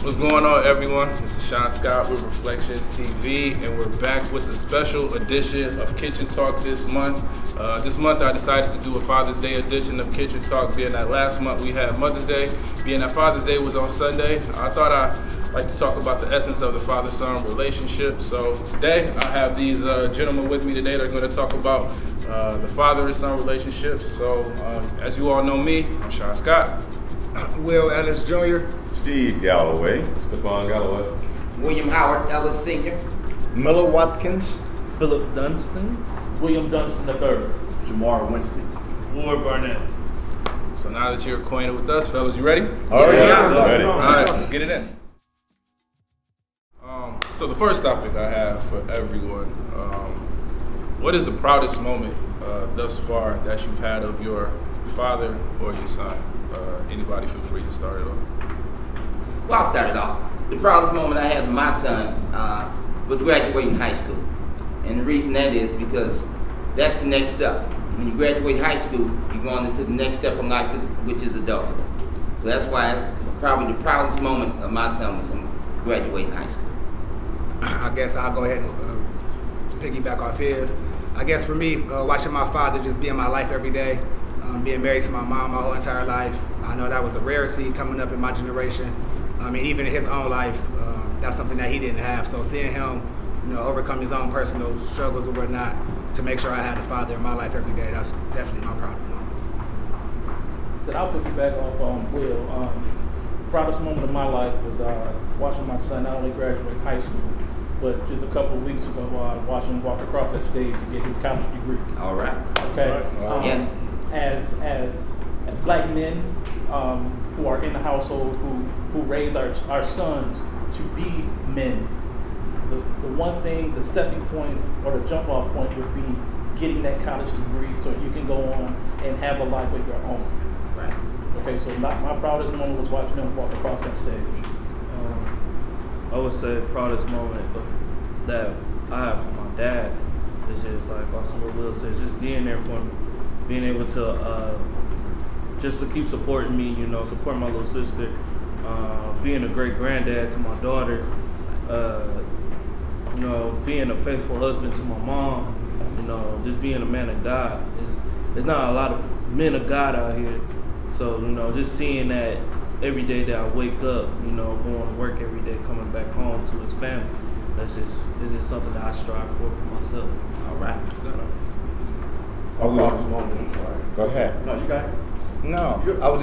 What's going on, everyone? This is Sean Scott with Reflections TV, and we're back with a special edition of Kitchen Talk this month. This month I decided to do a Father's Day edition of Kitchen Talk, being that last month we had Mother's Day, being that Father's Day was on Sunday. I thought I'd like to talk about the essence of the father-son relationship. So today I have these gentlemen with me today that are going to talk about the father and son relationships. So as you all know me, I'm Sean Scott. Will Ellis Jr. Steve Galloway. Stephon Galloway. William Howard Ellis Sr. Miller Watkins. Philip Dunstan. William Dunstan III. Jamar Winston. Ward Barnett. So now that you're acquainted with us, fellas, you ready? Oh yeah, ready. All right, let's get it in. So the first topic I have for everyone, what is the proudest moment thus far that you've had of your father or your son? Anybody feel free to start it off. Well, I'll start it off. The proudest moment I had with my son was graduating high school. And the reason that is because that's the next step. When you graduate high school, you're going into the next step in life, which is adulthood. So that's why it's probably the proudest moment of my son was him graduating high school. I guess I'll go ahead and piggyback off his. I guess for me, watching my father just be in my life every day, being married to my mom my whole entire life, I know that was a rarity coming up in my generation. I mean, even in his own life, that's something that he didn't have. So seeing him, overcome his own personal struggles or whatnot, to make sure I had a father in my life every day, that's definitely my proudest moment. So I'll piggyback off on Will. The proudest moment of my life was watching my son not only graduate high school, but just a couple of weeks ago, watching him walk across that stage to get his college degree. All right. Okay. Yes. As black men who are in the household who raise our sons to be men, the one thing, the stepping point or the jump off point would be getting that college degree so you can go on and have a life of your own. Right. Okay, so my proudest moment was watching him walk across that stage. I would say the proudest moment that I have for my dad is just like also what Will says, just being there for me, being able to just to keep supporting me, support my little sister, being a great granddad to my daughter, being a faithful husband to my mom, just being a man of God. There's not a lot of men of God out here, so just seeing that every day that I wake up, going to work every day, coming back home to his family, this is something that I strive for myself. All right. I'm sorry. Go ahead. No, you got it. No, I was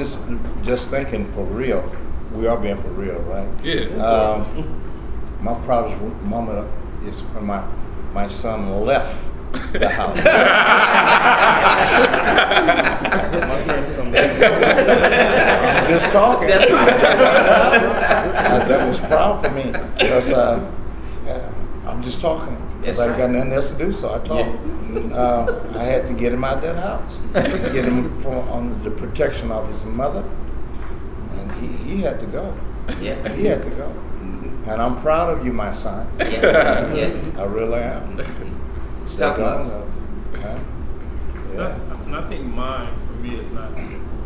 just thinking for real. We are being for real, right? Yeah. My proudest moment is when my son left the house. My turn's coming. I'm just talking. That was proud for me because I'm just talking because I got nothing else to do, so I talk. I had to get him out that house, get him under the protection of his mother, and he had to go. Yeah. He had to go. And I'm proud of you, my son. Yes. I really am. Tough love. Yeah. And I think mine, for me, is not,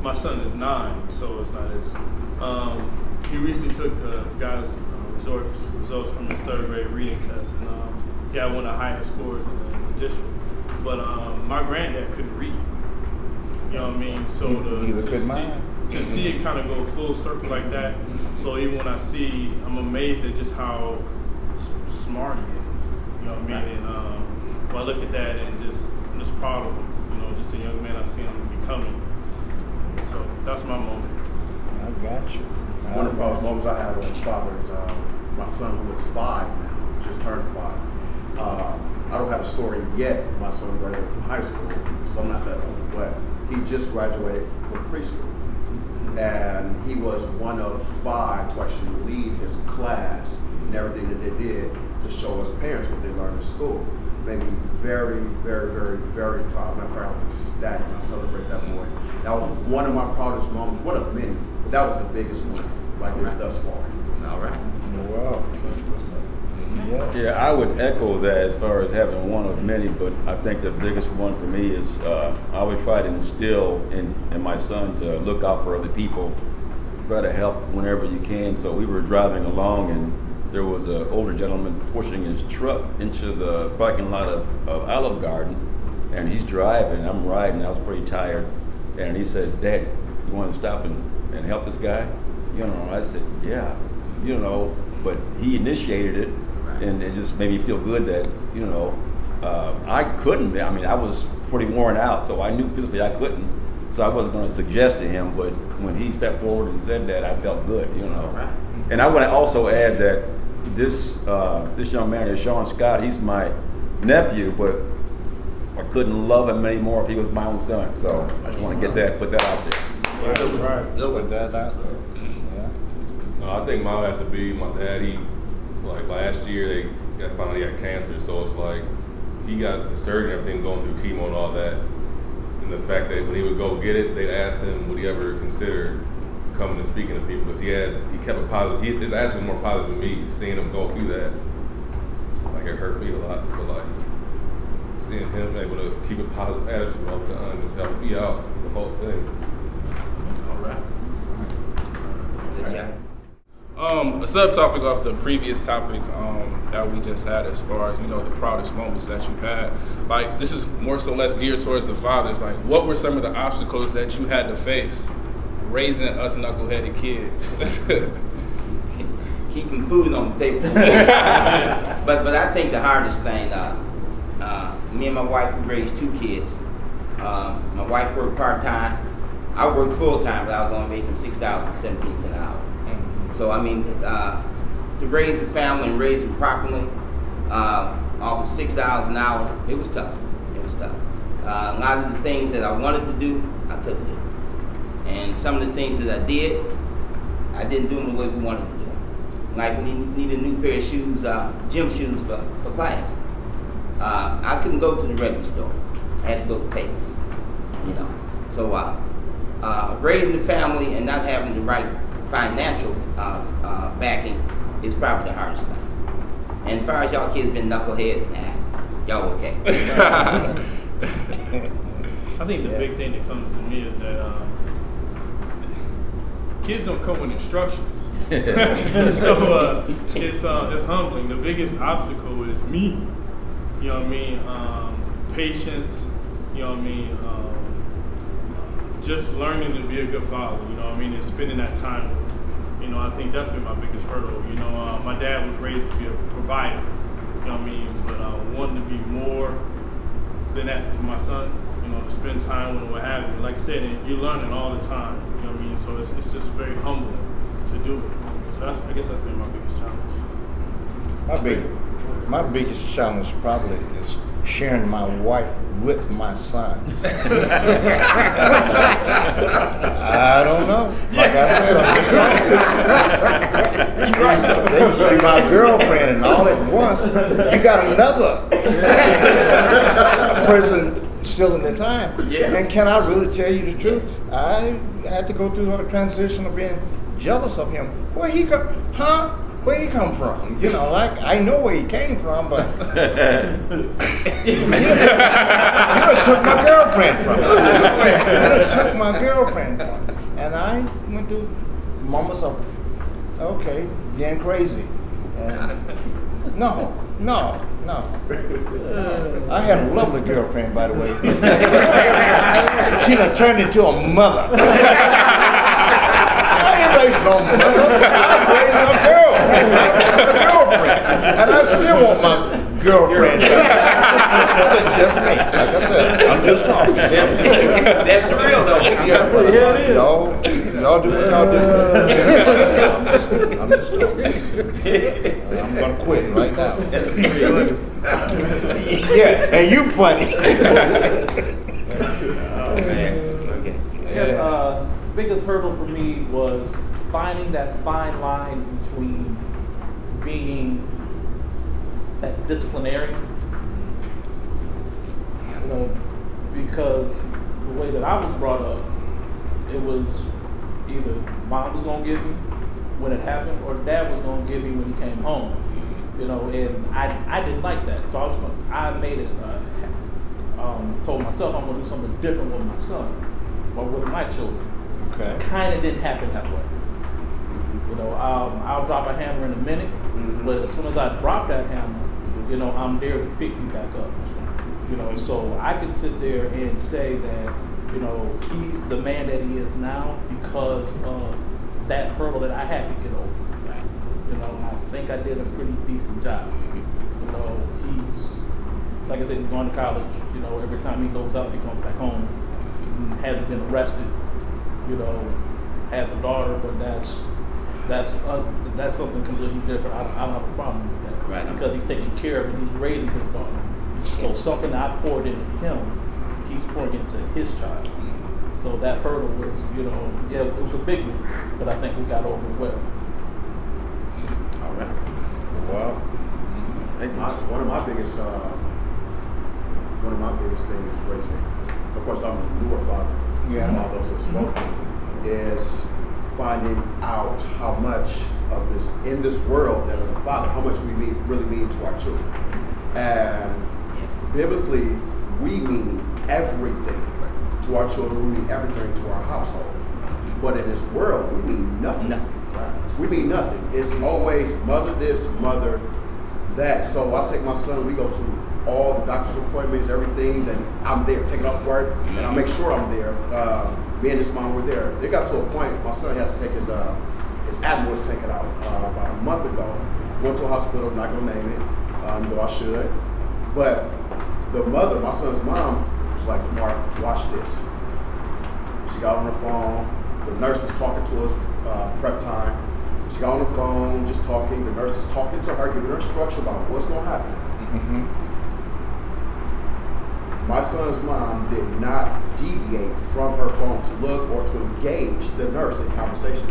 my son is 9, so it's not as, he recently took the guy's results from his 3rd grade reading test, and he had one of the highest scores in the district. But my granddad couldn't read. You know what I mean? So to see it kind of go full circle like that. So even when I see, I'm amazed at just how smart he is. You know what I mean? And when I look at that and I'm just proud of him. Just a young man I see him becoming. So that's my moment. I got you. One of the proudest moments I have with his father is my son, who is 5 now, just turned 5. I don't have a story yet. My son graduated from high school, so I'm not that old, but he just graduated from preschool. And he was one of 5 to actually lead his class and everything that they did to show his parents what they learned in school. Made me very, very, very, very proud. Matter of fact, I was ecstatic. I celebrate that boy. That was one of my proudest moments, one of many, but that was the biggest one thus far. All right. Wow. Yes. Yeah, I would echo that as far as having one of many, but I think the biggest one for me is I would try to instill in my son to look out for other people try to help whenever you can. So we were driving along, and there was an older gentleman pushing his truck into the parking lot of Olive Garden, and he's driving, I'm riding, I was pretty tired, and he said, "Dad, you want to stop and help this guy?" I said, "Yeah," but he initiated it, and it just made me feel good that, I couldn't. I mean, I was pretty worn out, so I knew physically I couldn't, so I wasn't going to suggest to him, but when he stepped forward and said that, I felt good, Right. And I want to also add that this young man is Sean Scott. He's my nephew, but I couldn't love him anymore if he was my own son. So I just want to put that out there. Right. Just put that out there. Yeah. No, I think mine would have to be my dad. Like last year, they found out he had cancer, so it's like he got the surgery and everything, going through chemo and all that. And the fact that when he would go get it, they'd ask him would he ever consider coming and speaking to people, because he kept it positive. His attitude was more positive than me. Seeing him go through that, like, it hurt me a lot. But like seeing him able to keep a positive attitude all the time just helped me out with the whole thing. All right. Yeah. A subtopic of the previous topic that we just had, as far as the proudest moments that you've had. Like, this is more so less geared towards the fathers. Like, what were some of the obstacles that you had to face raising us knuckleheaded kids? Keeping food on the table. but I think the hardest thing, me and my wife, we raised 2 kids. My wife worked part-time. I worked full-time, but I was only making $6.17 an hour. So I mean, to raise a family and raise them properly, off of $6 an hour, it was tough. It was tough. A lot of the things that I wanted to do, I couldn't do. And some of the things that I did, I didn't do them the way we wanted to do them. Like when you need a new pair of shoes, gym shoes for class. I couldn't go to the regular store. I had to go to Payton's, So raising the family and not having the right financial backing is probably the hardest thing. And as far as y'all kids been knucklehead, y'all okay. I think the big thing that comes to me is that kids don't come with instructions. So it's humbling. The biggest obstacle is me. You know what I mean? Patience. You know what I mean? Just learning to be a good father. You know what I mean? And spending that time with. I think that's been my biggest hurdle. My dad was raised to be a provider. You know what I mean? But wanting to be more than that for my son. To spend time with him, what have you. Like I said, you're learning all the time. You know what I mean? So it's just very humbling to do it. So I guess that's been my biggest challenge. My biggest challenge probably is sharing my wife with my son. I don't know. Like I said, I'm just talking. They used to be my girlfriend, and all at once, you got another person still in the time. Yeah. And can I really tell you the truth? I had to go through a transition of being jealous of him. Where he come from? Like I know where he came from, but you took my girlfriend from me. And I went through moments of, okay, getting crazy. And no. I had a lovely girlfriend, by the way. She done turned into a mother. I ain't raised no mother. I raised a girl. A girlfriend. And I still want my girlfriend. That's just me. Like I said, I'm just talking. That's real though. Y'all do what y'all do. I'm just talking. I'm gonna quit right now. That's real. Yeah, and you funny. Oh man. Okay. Yes, biggest hurdle for me was finding that fine line between being that disciplinarian, because the way that I was brought up, it was either mom was gonna give me when it happened, or dad was gonna give me when he came home. And I didn't like that, so I made it. Told myself I'm gonna do something different with my son or with my children. Okay. Kind of didn't happen that way. You know, I'll drop a hammer in a minute, but as soon as I drop that hammer, you know, I'm there to pick you back up. You know, so I can sit there and say that, you know, he's the man that he is now because of that hurdle that I had to get over. You know, and I think I did a pretty decent job. You know, he's, like I said, he's going to college. You know, every time he goes out, he comes back home. Hasn't been arrested. You know, has a daughter, but that's something completely different. I don't have a problem with that, right, because he's taking care of it. He's raising his daughter. So something that I poured into him, he's pouring into his child. So that hurdle was, you know, yeah, it was a big one, but I think we got over it well. All right. Wow. One of my biggest things is raising. Of course, I'm a newer father. Yeah. All those that spoken is finding out how much of this in this world that as a father, how much we really mean to our children. And biblically, we mean everything to our children. We mean everything to our household. But in this world, we mean nothing. We mean nothing. It's always mother this, mother that. So I take my son, we go to all the doctor's appointments, everything, that I'm there, taking off work, and I make sure I'm there. Me and his mom were there. It got to a point, my son had to take his asthma was taken out about a month ago. Went to a hospital, I'm not gonna name it, though I should. But the mother, my son's mom, was like, "Mark, watch this." She got on the phone, the nurse was talking to us, prep time. She got on the phone, just talking, the nurse is talking to her, giving her instruction about what's gonna happen. My son's mom did not deviate from her phone to look or to engage the nurse in conversation.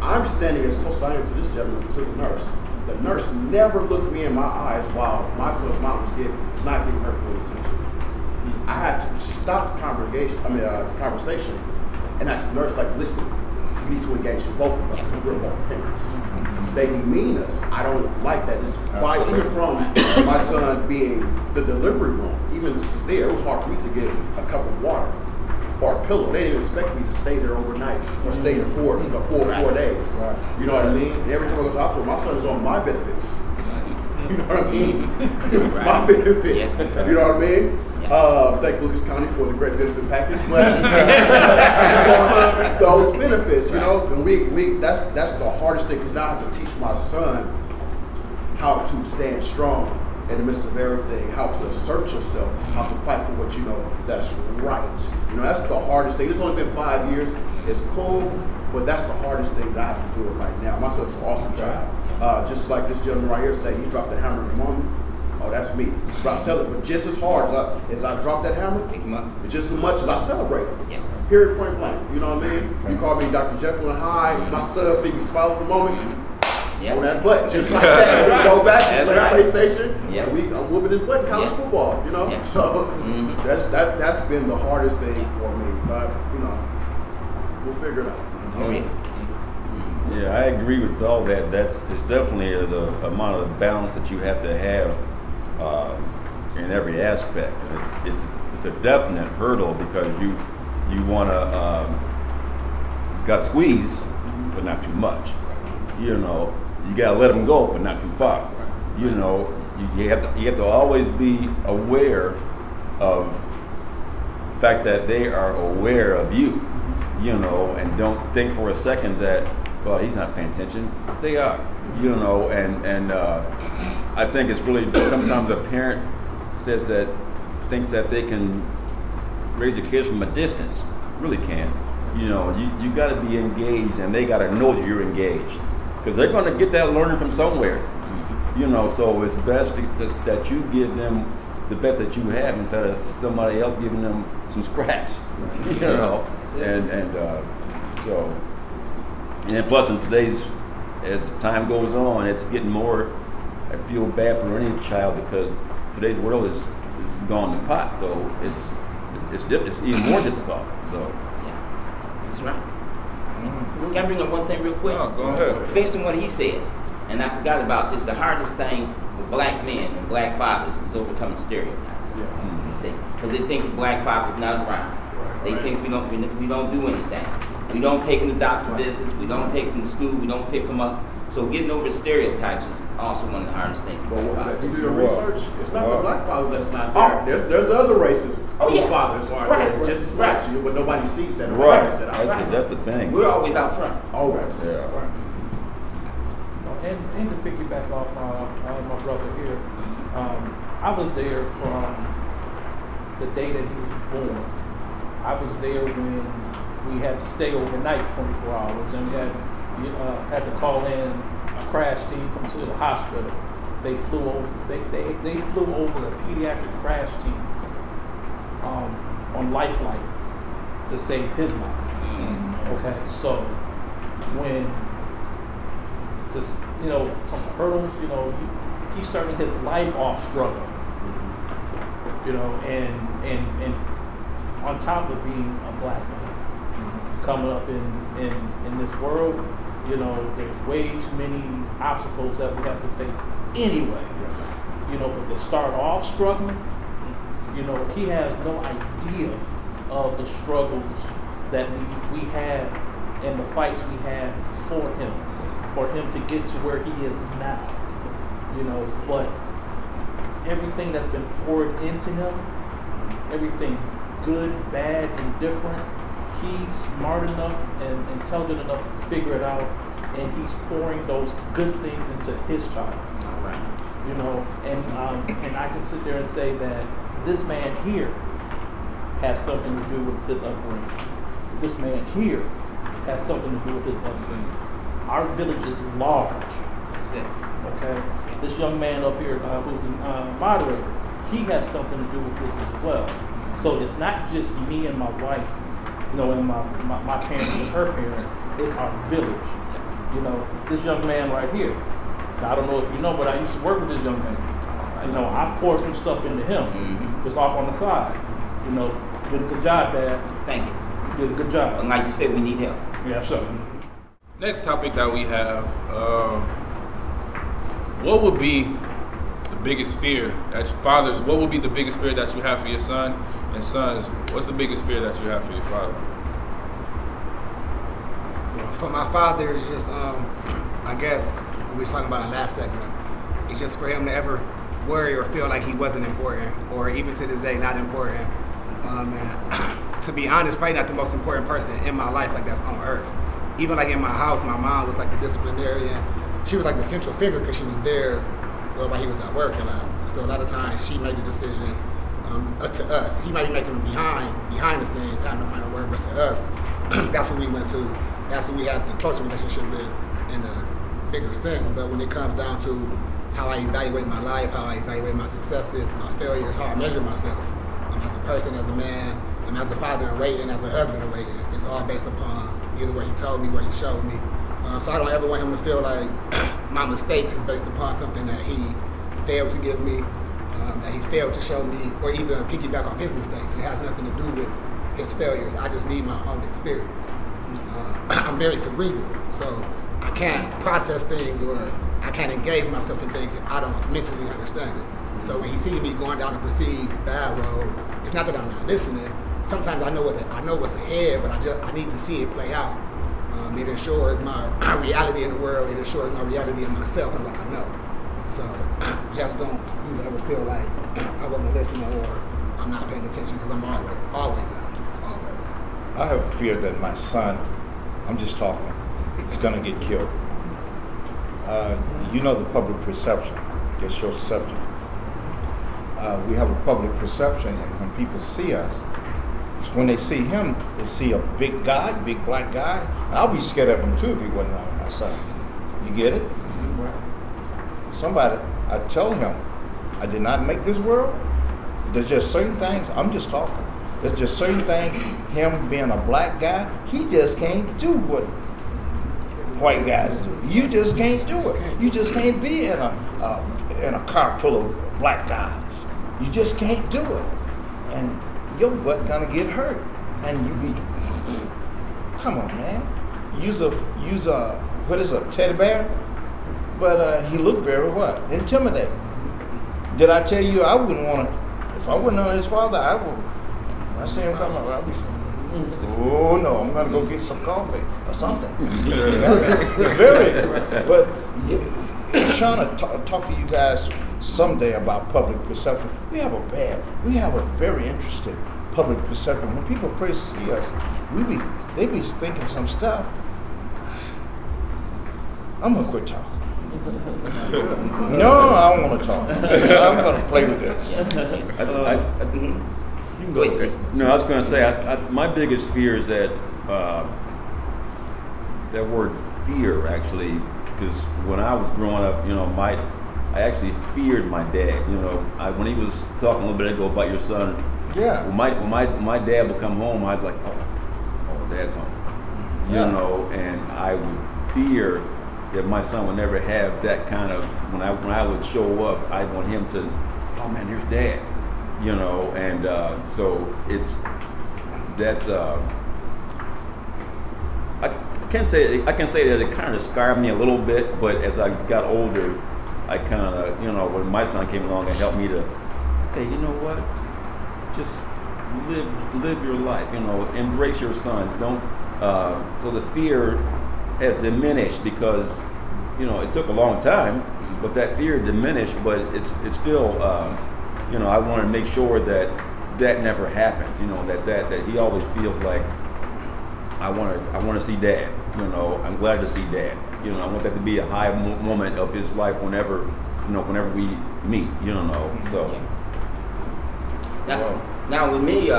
I'm standing as close as I am to this gentleman, to the nurse. The nurse never looked me in my eyes while my son's mom was not giving her full attention. I had to stop the conversation and ask the nurse, like, listen, you need to engage both of us because we're both parents. They demean us. I don't like that. It's fine, even from my son being the delivery room, even there, it was hard for me to get a cup of water or a pillow. They didn't expect me to stay there overnight or stay there for 4 days. You know what I mean? And every time I go to the hospital, my son is on my benefits. You know what I mean? My benefits. You know what I mean? Thank Lucas County for the great benefit package, but those benefits, you know, and we that's the hardest thing, because now I have to teach my son how to stand strong in the midst of everything, how to assert yourself, how to fight for what you know that's right. You know, that's the hardest thing. It's only been 5 years. It's cool, but that's the hardest thing that I have to do it right now. My son's an awesome child. Just like this gentleman right here say, he dropped the hammer every moment. Oh, that's me. But I celebrate just as hard as I drop that hammer, Pick him up. just as much as I celebrate. Yes. Period, point blank. You know what I mean? You call me Dr. Jekyll and Hyde. My son see me smile at the moment. Yep. On that button, just like that. We go back and play right. PlayStation. Yep. And I'm whooping his butt in college Yep. football. You know, Yep. so that's been the hardest thing for me. But you know, we'll figure it out. Oh, yeah. Yeah, I agree with all that. It's definitely the amount of balance that you have to have in every aspect. It's a definite hurdle because you want to got squeeze, but not too much. You know, you gotta let them go, but not too far. You know, you have to always be aware of the fact that they are aware of you. You know, and don't think for a second that, well, he's not paying attention. They are, you know, and I think it's really, sometimes a parent thinks that they can raise their kids from a distance. Really can't. You know, you got to be engaged, and they got to know that you're engaged, because they're going to get that learning from somewhere. You know, so it's best that you give them the best that you have instead of somebody else giving them some scraps. You know, and plus in today's, as time goes on, it's getting more. I feel bad for any child because today's world is gone to pot, so it's even more difficult. So Yeah, that's right. Can I bring up one thing real quick? Oh, go ahead. Based on what he said, and I forgot about this, the hardest thing for black men and black fathers is overcoming stereotypes. Because they think the black father's not around. They think we don't do anything. We don't take them to doctor visits. We don't take them to school. We don't pick them up. So getting over stereotypes is also one of the hardest things. But if you do your research, it's not the black fathers that's not there. There's the other races whose fathers are there just as much, but nobody sees that. Right. That's the thing. We're always out front. Always. Yeah. And to piggyback off my brother here, I was there from the day that he was born. I was there when we had to stay overnight 24 hours, and we had to call in a crash team from the hospital. They flew over. They flew over a pediatric crash team on life flight to save his life. Okay, so when just hurdles, he's starting his life off struggling. And on top of being a black man, coming up in this world, there's way too many obstacles that we have to face anyway. But to start off struggling, he has no idea of the struggles that we had and the fights we had for him to get to where he is now. But everything that's been poured into him, everything good, bad, indifferent, he's smart enough and intelligent enough to figure it out, and he's pouring those good things into his child. And I can sit there and say that this man here has something to do with his upbringing. This man here has something to do with his upbringing. Our village is large. That's it. Okay? This young man up here who's the moderator, he has something to do with this as well. So it's not just me and my wife, and my parents and her parents. It's our village. This young man right here. I don't know if you know, but I used to work with this young man. I've poured some stuff into him, just off on the side. You did a good job, Dad. Thank you. You did a good job. And like you said, we need help. Yeah, sure. Next topic that we have, what would be the biggest fear that fathers, what would be the biggest fear that you have for your son? And sons, what's the biggest fear that you have for your father? For my father, it's just, I guess, we was talking about in the last segment, it's just for him to ever worry or feel like he wasn't important, or even to this day, not important. And to be honest, probably not the most important person in my life, like that's on earth. Even like in my house, my mom was like the disciplinarian. She was like the central figure because she was there while he was at work a lot. So a lot of times she made the decisions to us. He might be making them behind the scenes, having no final word, but to us, that's what we went to. That's what we had the closer relationship with in a bigger sense. But when it comes down to how I evaluate my life, how I evaluate my successes, my failures, how I measure myself, as a person, as a man, and as a father in waiting, as a husband in waiting, it's all based upon either what he told me, what he showed me. So I don't ever want him to feel like my mistakes is based upon something that he failed to give me, that he failed to show me, or even piggyback off his mistakes. It has nothing to do with his failures. I just need my own experience. I'm very cerebral, so I can't process things or I can't engage myself in things if I don't mentally understand it. So when he sees me going down a perceived bad road, it's not that I'm not listening. Sometimes I know what's ahead, but I need to see it play out. It ensures my reality in the world. It ensures my reality in myself and what I know. So just don't ever feel like I wasn't listening or I'm not paying attention, because I'm always out, always. I have a fear that my son, I'm just talking, is going to get killed. The public perception, just your subject. We have a public perception, and when people see us, when they see him, they see a big guy, big black guy. I'll be scared of him too if he wasn't my son. You get it? Right. Somebody, I told him, I did not make this world. There's just certain things, I'm just talking. There's just certain things, him being a black guy, he just can't do what white guys do. You just can't do it. You just can't be in a car full of black guys. You just can't do it. And your butt gonna get hurt. And you be, come on, man. Use a what is a teddy bear? But he looked very what? Intimidating. Did I tell you I wouldn't want to, if I wouldn't know his father, I see him coming up, I'd be Oh no, I'm gonna go get some coffee or something. Very, but Shauna, talk to you guys someday about public perception. We have a very interesting public perception. When people first see us, they be thinking some stuff. I'm gonna quit talking. No, I don't want to talk. I'm gonna play with this. No, I was going to say, my biggest fear is that that word fear, actually, because when I was growing up, I actually feared my dad. When he was talking a little bit ago about your son, yeah. When my dad would come home, I'd like, oh, Dad's home, and I would fear that my son would never have that kind of, when I would show up, I want him to, oh man, there's Dad. And so I can say that it kind of scarred me a little bit, but as I got older, I kind of, when my son came along and helped me to, hey, you know what, just live your life, embrace your son. Don't, so the fear has diminished because, it took a long time, but that fear diminished, but it's still, I want to make sure that never happens. That he always feels like I want to see Dad. I'm glad to see Dad. I want that to be a high moment of his life whenever we meet. So. Now with me,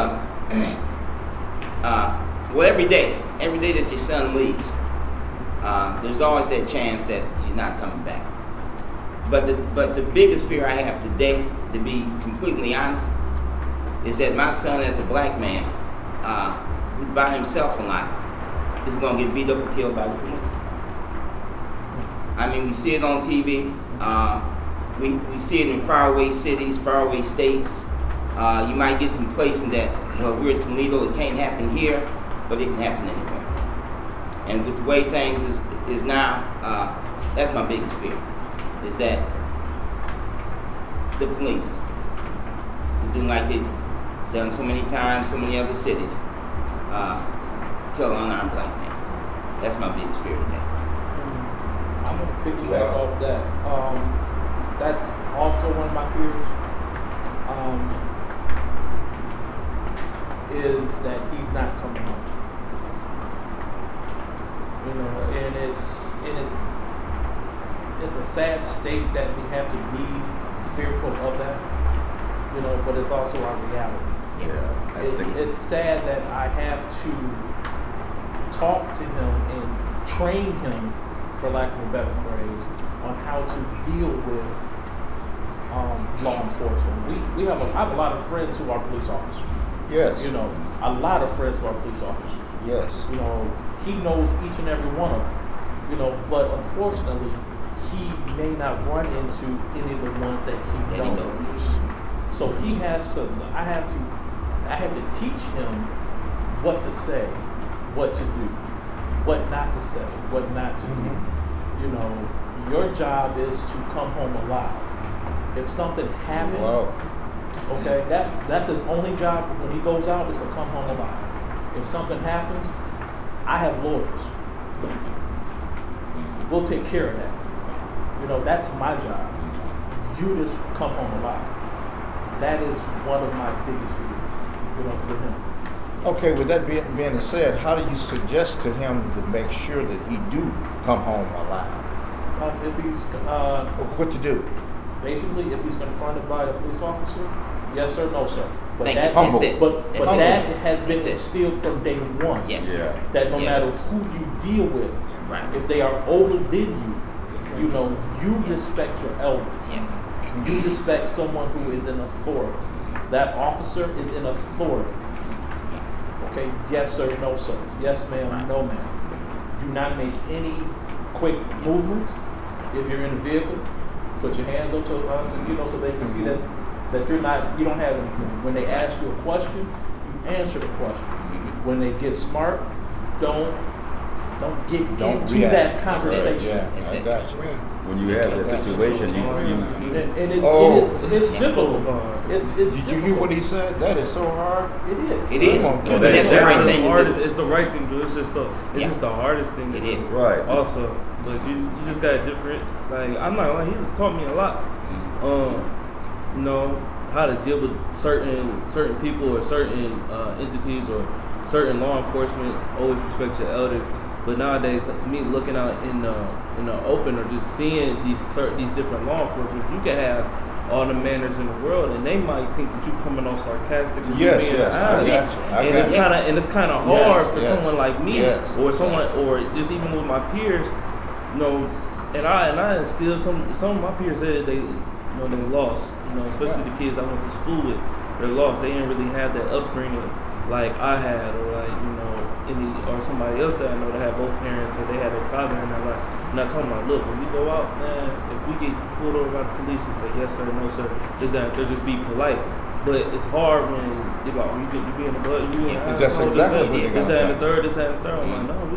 every day that your son leaves, there's always that chance that he's not coming back. But the biggest fear I have today, to be completely honest, is that my son, as a black man, who's by himself a lot, is going to get beat up or killed by the police. I mean, we see it on TV. We see it in faraway cities, faraway states. You might get complacent that, well, we're in Toledo, it can't happen here, but it can happen anywhere. And with the way things is now, that's my biggest fear, is that the police is doing like they've done so many times, so many other cities, kill an unarmed black man. That's my biggest fear today. I'm going to piggyback off that. That's also one of my fears. Is that he's not coming home. And it's a sad state that we have to be fearful of that. But it's also our reality. Yeah. It's sad that I have to talk to him and train him, for lack of a better phrase, on how to deal with law enforcement. I have a lot of friends who are police officers. Yes. A lot of friends who are police officers. Yes. He knows each and every one of them. But unfortunately, he may not run into any of the ones that he knows. So he has to. I have to teach him what to say, what to do, what not to say, what not to do. Your job is to come home alive. If something happened, okay, that's his only job when he goes out, is to come home alive. If something happens, I have lawyers. We'll take care of that. That's my job. You just come home alive. That is one of my biggest fears, for him. Okay, with that being said, how do you suggest to him to make sure that he do come home alive? If he's what to do? Basically, if he's confronted by a police officer, yes sir, no sir. But that has been instilled from day one. Yes. Yeah. That no matter who you deal with, if they are older than you, you respect your elders. Yes. You respect someone who is in authority. That officer is in authority. Okay, yes sir, no sir. Yes ma'am, no ma'am. Do not make any quick movements. If you're in a vehicle, put your hands up so so they can see that you don't have anything. When they ask you a question, you answer the question. When they get smart, don't don't get Don't into react. that conversation. Yeah, I got you. When you have that situation, And it's difficult. It's Did you hear difficult. what he said? That is so hard. It is. It is. Come on, Well, That's the right thing to hardest. do. It's the right thing to do. It's just the hardest thing to It do. is. right. Also, but you just got different. Like I'm not like he taught me a lot. You know how to deal with certain people or certain entities or certain law enforcement. Always respect your elders. But nowadays, me looking out in the open or just seeing these different law enforcement, you can have all the manners in the world, and they might think that you coming off sarcastic. Or Yes, being yes, I honest. got you. And it's kind of hard for yes, someone like me yes, or someone or just even with my peers, you know. And I instill some of my peers said they lost, you know, especially the kids I went to school with. They're lost. They didn't really have that upbringing like I had, or like or somebody else that I know that had both parents or they had their father in their life. And I told them, like, look, when we go out, man, if we get pulled over by the police and say yes sir, no sir, they'll just be polite. But it's hard when they're like, oh, you be in the blood, you in the house. That's exactly what this, that, and the third, this, that, and the third. I'm like, no, we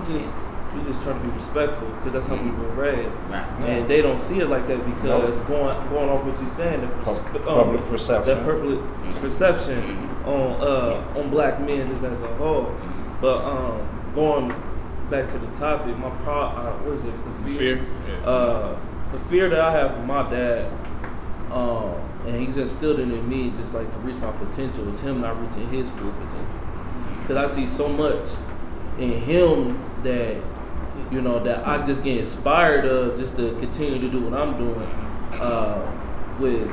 just try to be respectful because that's how we've been raised. And they don't see it like that because going off what you're saying, Public perception. that public perception on black men just as a whole. But going back to the topic, my what is it? The fear. The fear that I have for my dad, and he's instilled it in me, just like to reach my potential, is him not reaching his full potential. Because I see so much in him that, you know, that I just get inspired of just to continue to do what I'm doing with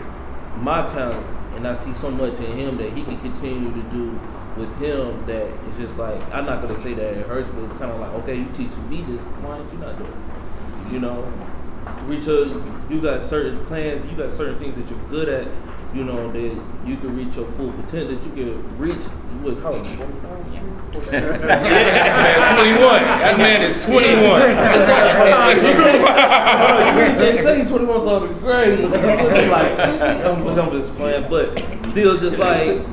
my talents, and I see so much in him that he can continue to do with him that it's just like, I'm not gonna say that it hurts, but it's kind of like, okay, you teaching me this, why aren't you not doing it? You know, you got certain plans, you got certain things that you're good at, you know, that you can reach your full potential, that you can reach. You was how old? 45? Man, 21. That man is 21. They say he's 21 through the grade. I'm just playing, but still, just like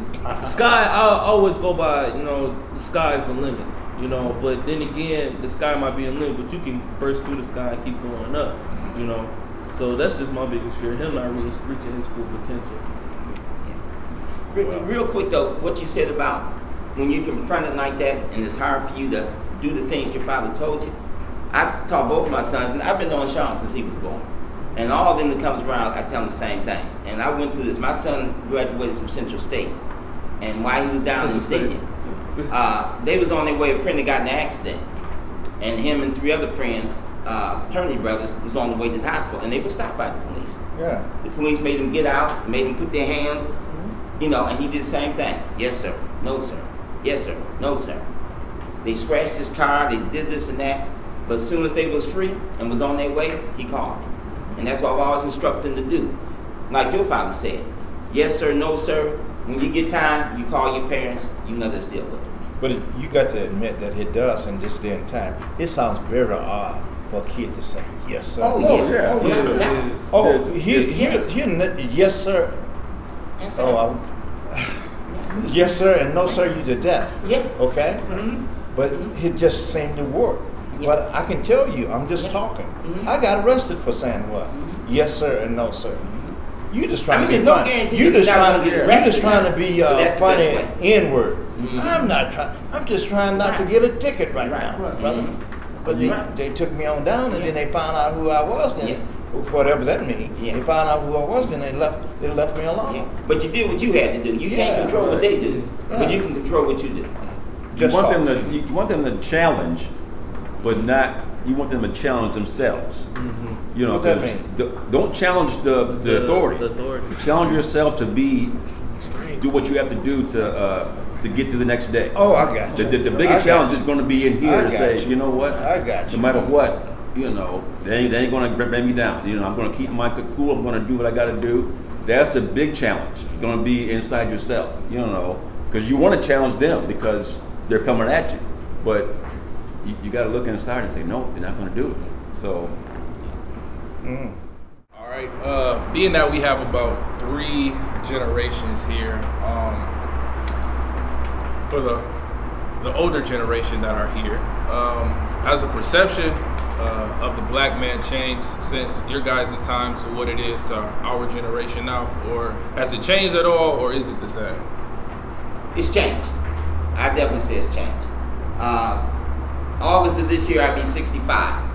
sky. I always go by, you know, the sky is the limit, you know. But then again, the sky might be a limit, but you can burst through the sky and keep going up, you know. So that's just my biggest fear: him not reaching his full potential. Real quick though, what you said about when you confront it like that and it's hard for you to do the things your father told you. I taught both of my sons, and I've been knowing Sean since he was born. And all of them that comes around, I tell them the same thing. And I went through this. My son graduated from Central State. And while he was down in the stadium, they was on their way, a friend that got in an accident. And him and 3 other friends, fraternity brothers, was on the way to the hospital. And they were stopped by the police. Yeah. The police made them get out, made them put their hands, you know, and he did the same thing. Yes, sir. No, sir. Yes, sir. No, sir. They scratched his car, they did this and that. But as soon as they was free and was on their way, he called me. And that's what I've always instructed them to do. Like your father said, yes, sir, no, sir. When you get time, you call your parents, you know to deal with them. But you got to admit that it does in this day and time. It sounds very odd for a kid to say, yes, sir. Oh, yeah. Yes, sir. Yes, Oh, yes, sir, and no, sir, you to death. Yeah. Okay? Mm-hmm. But it just seemed to work. Yeah. But I can tell you, I'm just talking. Mm-hmm. I got arrested for saying what? Mm-hmm. Yes, sir, and no, sir. Mm-hmm. You just trying to be there's no funny. guarantee You that just you're not trying gonna to get be. You just arrested trying now. to be But that's the funny best way. N-word. Mm-hmm. I'm not trying. I'm just trying not to get a ticket right now, brother. Mm-hmm. But they took me on down, and then they found out who I was. Then whatever that means, they found out who I was. Then they left me alone. Yeah. But you did what you had to do. You can't control what they do, but you can control what you do. You want them to challenge, but not. You want them to challenge themselves. Mm-hmm. You know, What that mean? Don't challenge the authorities. Challenge yourself to do what you have to do to get to the next day. Oh, I got you. The biggest challenge is going to be in here to say, you know what? I got you. No matter what, you know, they ain't going to bring me down. You know, I'm going to keep my cool. I'm going to do what I got to do. That's the big challenge. It's going to be inside yourself. You know, because you want to challenge them because they're coming at you, but you got to look inside and say, no, they're not going to do it. So. All right. Being that we have about 3 generations here, for the older generation that are here, has the perception of the black man changed since your guys' time to what it is to our generation now? Or has it changed at all, or is it the same? It's changed. I definitely say it's changed. August of this year, I'll be 65.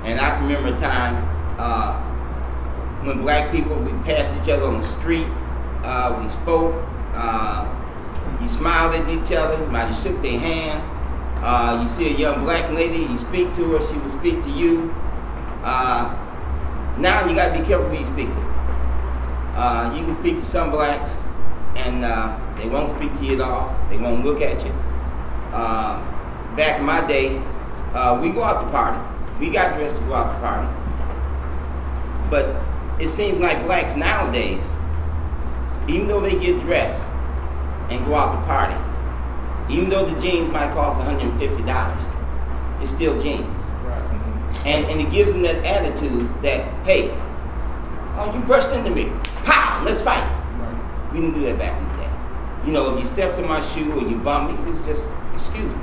And I can remember a time when black people, we passed each other on the street, we spoke, you smiled at each other, you might have shook their hand. You see a young black lady, you speak to her, she will speak to you. Now you gotta be careful who you speak to. You can speak to some blacks and they won't speak to you at all. They won't look at you. Back in my day, we go out to party. We got dressed to go out to party. But it seems like blacks nowadays, even though they get dressed and go out to party, even though the jeans might cost $150, it's still jeans. Right. And it gives them that attitude that, hey, oh, you brushed into me. Pow, let's fight. Right. We didn't do that back in the day. You know, if you stepped in my shoe or you bumped me, it's just, excuse me.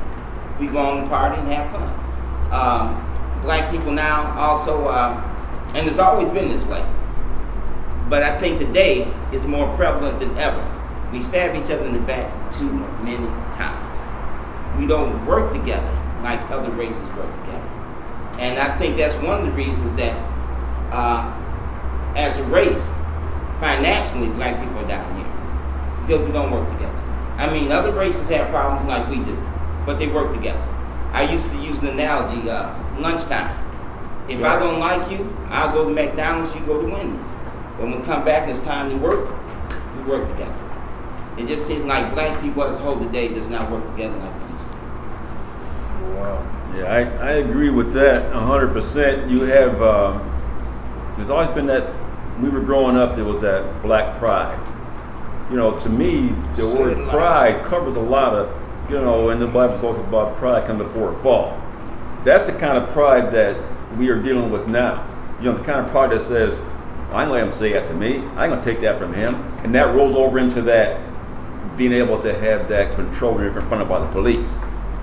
We go on the party and have fun. Black people now also, and it's always been this way, but I think today it's more prevalent than ever. We stab each other in the back too many times. We don't work together like other races work together. And I think that's one of the reasons that as a race, financially, black people are down here because we don't work together. I mean, other races have problems like we do, but they work together. I used to use the analogy, lunchtime. If I don't like you, I'll go to McDonald's, you go to Wendy's. But when we come back and it's time to work, we work together. It just seems like black people as a whole today does not work together like we used to. Wow. Yeah, I agree with that 100%. You have, there's always been that, when we were growing up, there was that black pride. You know, to me, the word pride covers a lot of, you know, and the Bible's also about pride coming before a fall. That's the kind of pride that we are dealing with now. You know, the kind of pride that says, well, I ain't gonna let him say that to me. I ain't gonna take that from him. And that rolls over into that being able to have that control when you're confronted by the police.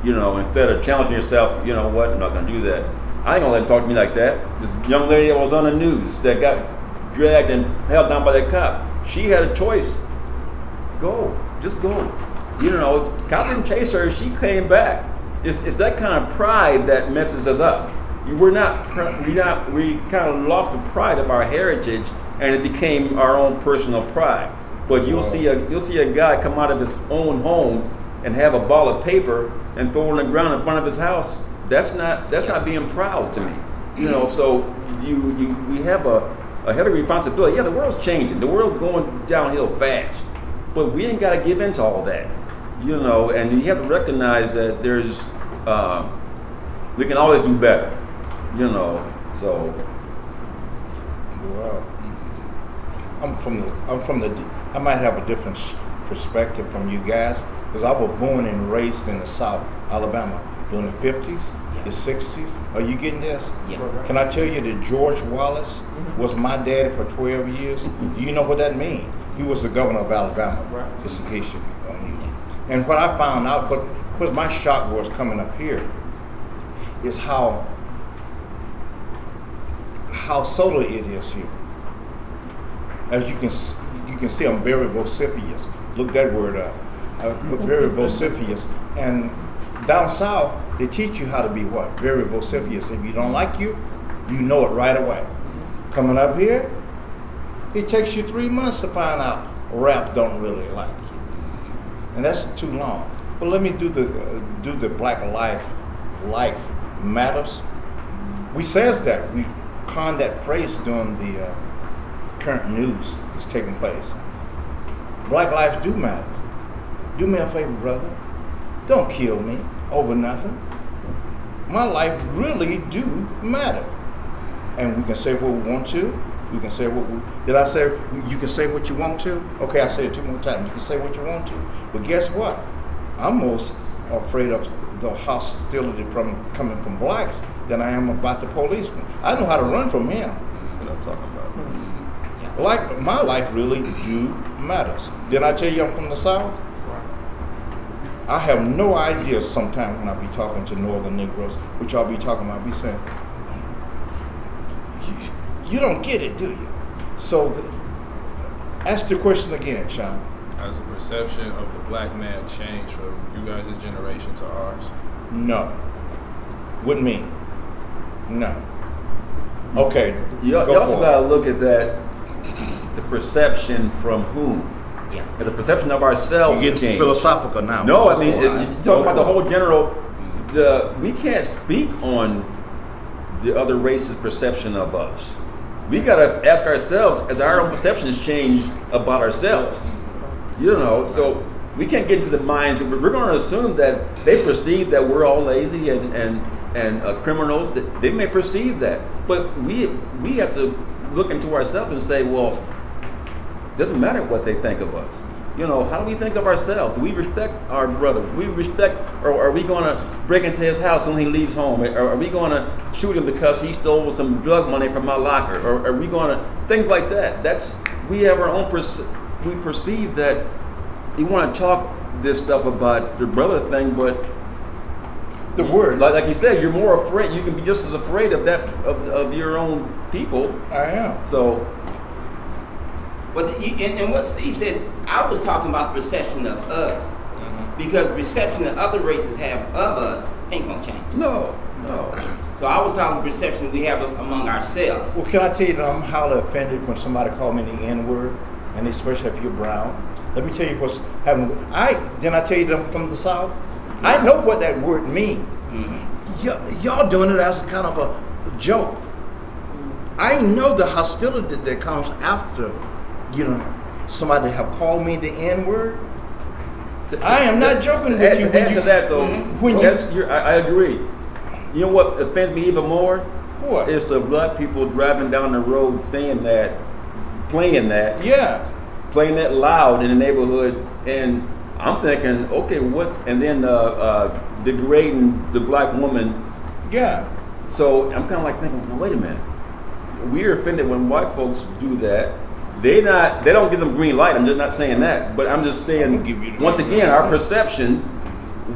You know, instead of challenging yourself, you know what, I'm not gonna do that. I ain't gonna let him talk to me like that. This young lady that was on the news that got dragged and held down by that cop, she had a choice. Go, just go. You know, the cop didn't chase her, she came back. It's that kind of pride that messes us up. We kind of lost the pride of our heritage, and it became our own personal pride. But you'll see a guy come out of his own home and have a ball of paper and throw it on the ground in front of his house. That's not being proud to me. You know, so we have a heavy responsibility. Yeah, the world's changing. The world's going downhill fast, but we ain't got to give in to all that. You know, and you have to recognize that there's we can always do better. You know, so. Well, I might have a different perspective from you guys because I was born and raised in the South, Alabama, during the 50s, the 60s. Are you getting this? Yeah. Can I tell you that George Wallace was my daddy for 12 years? Do you know what that means? He was the governor of Alabama, just in case you don't need it. And what I found out, what my shock was coming up here, is how solar it is here. As you can see, I'm very vociferous. Look that word up. I'm very vociferous. And down south, they teach you how to be what? Very vociferous. If you don't like you know it right away. Coming up here, it takes you 3 months to find out Ralph don't really like you. And that's too long. But let me do the black life matters. We says that. We coined that phrase during the current news that's taking place. Black lives do matter. Do me a favor, brother. Don't kill me over nothing. My life really do matter. And we can say what we want to. We can say what we, did I say, you can say what you want to? Okay, I say it 2 more times. You can say what you want to. But guess what? I'm most afraid of the hostility coming from blacks than I am about the policeman. I know how to run from him. That's what I'm talking about. Like, my life really do matters. Didn't I tell you I'm from the South? I have no idea sometimes when I be talking to Northern Negroes, which y'all be talking about, I be saying, you don't get it, do you? So ask the question again, Sean. Has the perception of the black man changed from you guys' generation to ours? No. What mean? No. Okay. You also got to look at that, the perception from whom? Yeah. And the perception of ourselves You get changed. philosophical now. No, I mean, you're talking about the whole general, we can't speak on the other race's perception of us. We got to ask ourselves, as our own perceptions change about ourselves. You know, so we can't get into the minds, we're going to assume that they perceive that we're all lazy and criminals. That they may perceive that, but we have to look into ourselves and say, well, it doesn't matter what they think of us. You know, how do we think of ourselves? Do we respect our brother? Do we respect, or are we going to break into his house when he leaves home? Or are we going to shoot him because he stole some drug money from my locker? Or are we going to, things like that? We have our own, we perceive that you want to talk this stuff about the brother thing, but the word, like you said, you're more afraid. You can be just as afraid of that of your own people. I am. So, but and what Steve said, I was talking about the perception of us, because the perception that other races have of us ain't gonna change. No. So I was talking the perception we have among ourselves. Well, can I tell you that I'm highly offended when somebody called me the N-word, and especially if you're brown. Let me tell you what's happening. Didn't I tell you that I'm from the South? I know what that word means. Y'all doing it as a kind of a joke. I know the hostility that comes after, somebody have called me the N-word. I am not joking with you. Answer that, though. I agree. You know what offends me even more? What? It's the black people driving down the road saying that, playing that. Yeah. Playing that loud in the neighborhood, and I'm thinking, okay, and then degrading the black woman. Yeah. So I'm kind of like thinking, no, wait a minute. We're offended when white folks do that. They don't give them green light. I'm just not saying that, but I'm just saying, once again, our perception,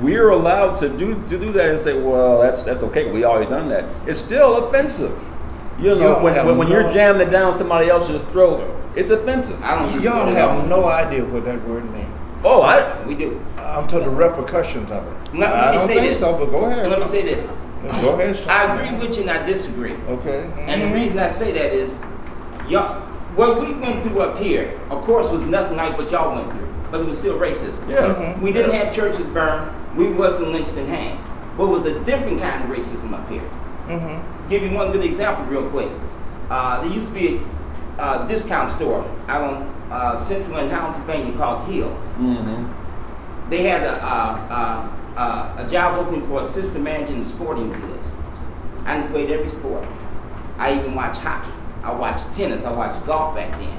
we're allowed to do that and say, well, that's okay. We always done that. It's still offensive. When you're jamming it down somebody else's throat, it's offensive. Y'all have no idea what that word means. Oh, we do. I'm to the repercussions of it. No, I don't think so, but go ahead. Let me say this. Go ahead, Sean. I agree with you and I disagree. Okay. And the reason I say that is, what we went through up here, of course, was nothing like what y'all went through, but it was still racism. Yeah. We didn't have churches burned. We wasn't lynched and hanged. But it was a different kind of racism up here. Give you one good example real quick. There used to be a discount store out on Central and Pennsylvania called Hills. They had a job opening for assistant manager in sporting goods. I done played every sport. I even watched hockey. I watched tennis. I watched golf back then.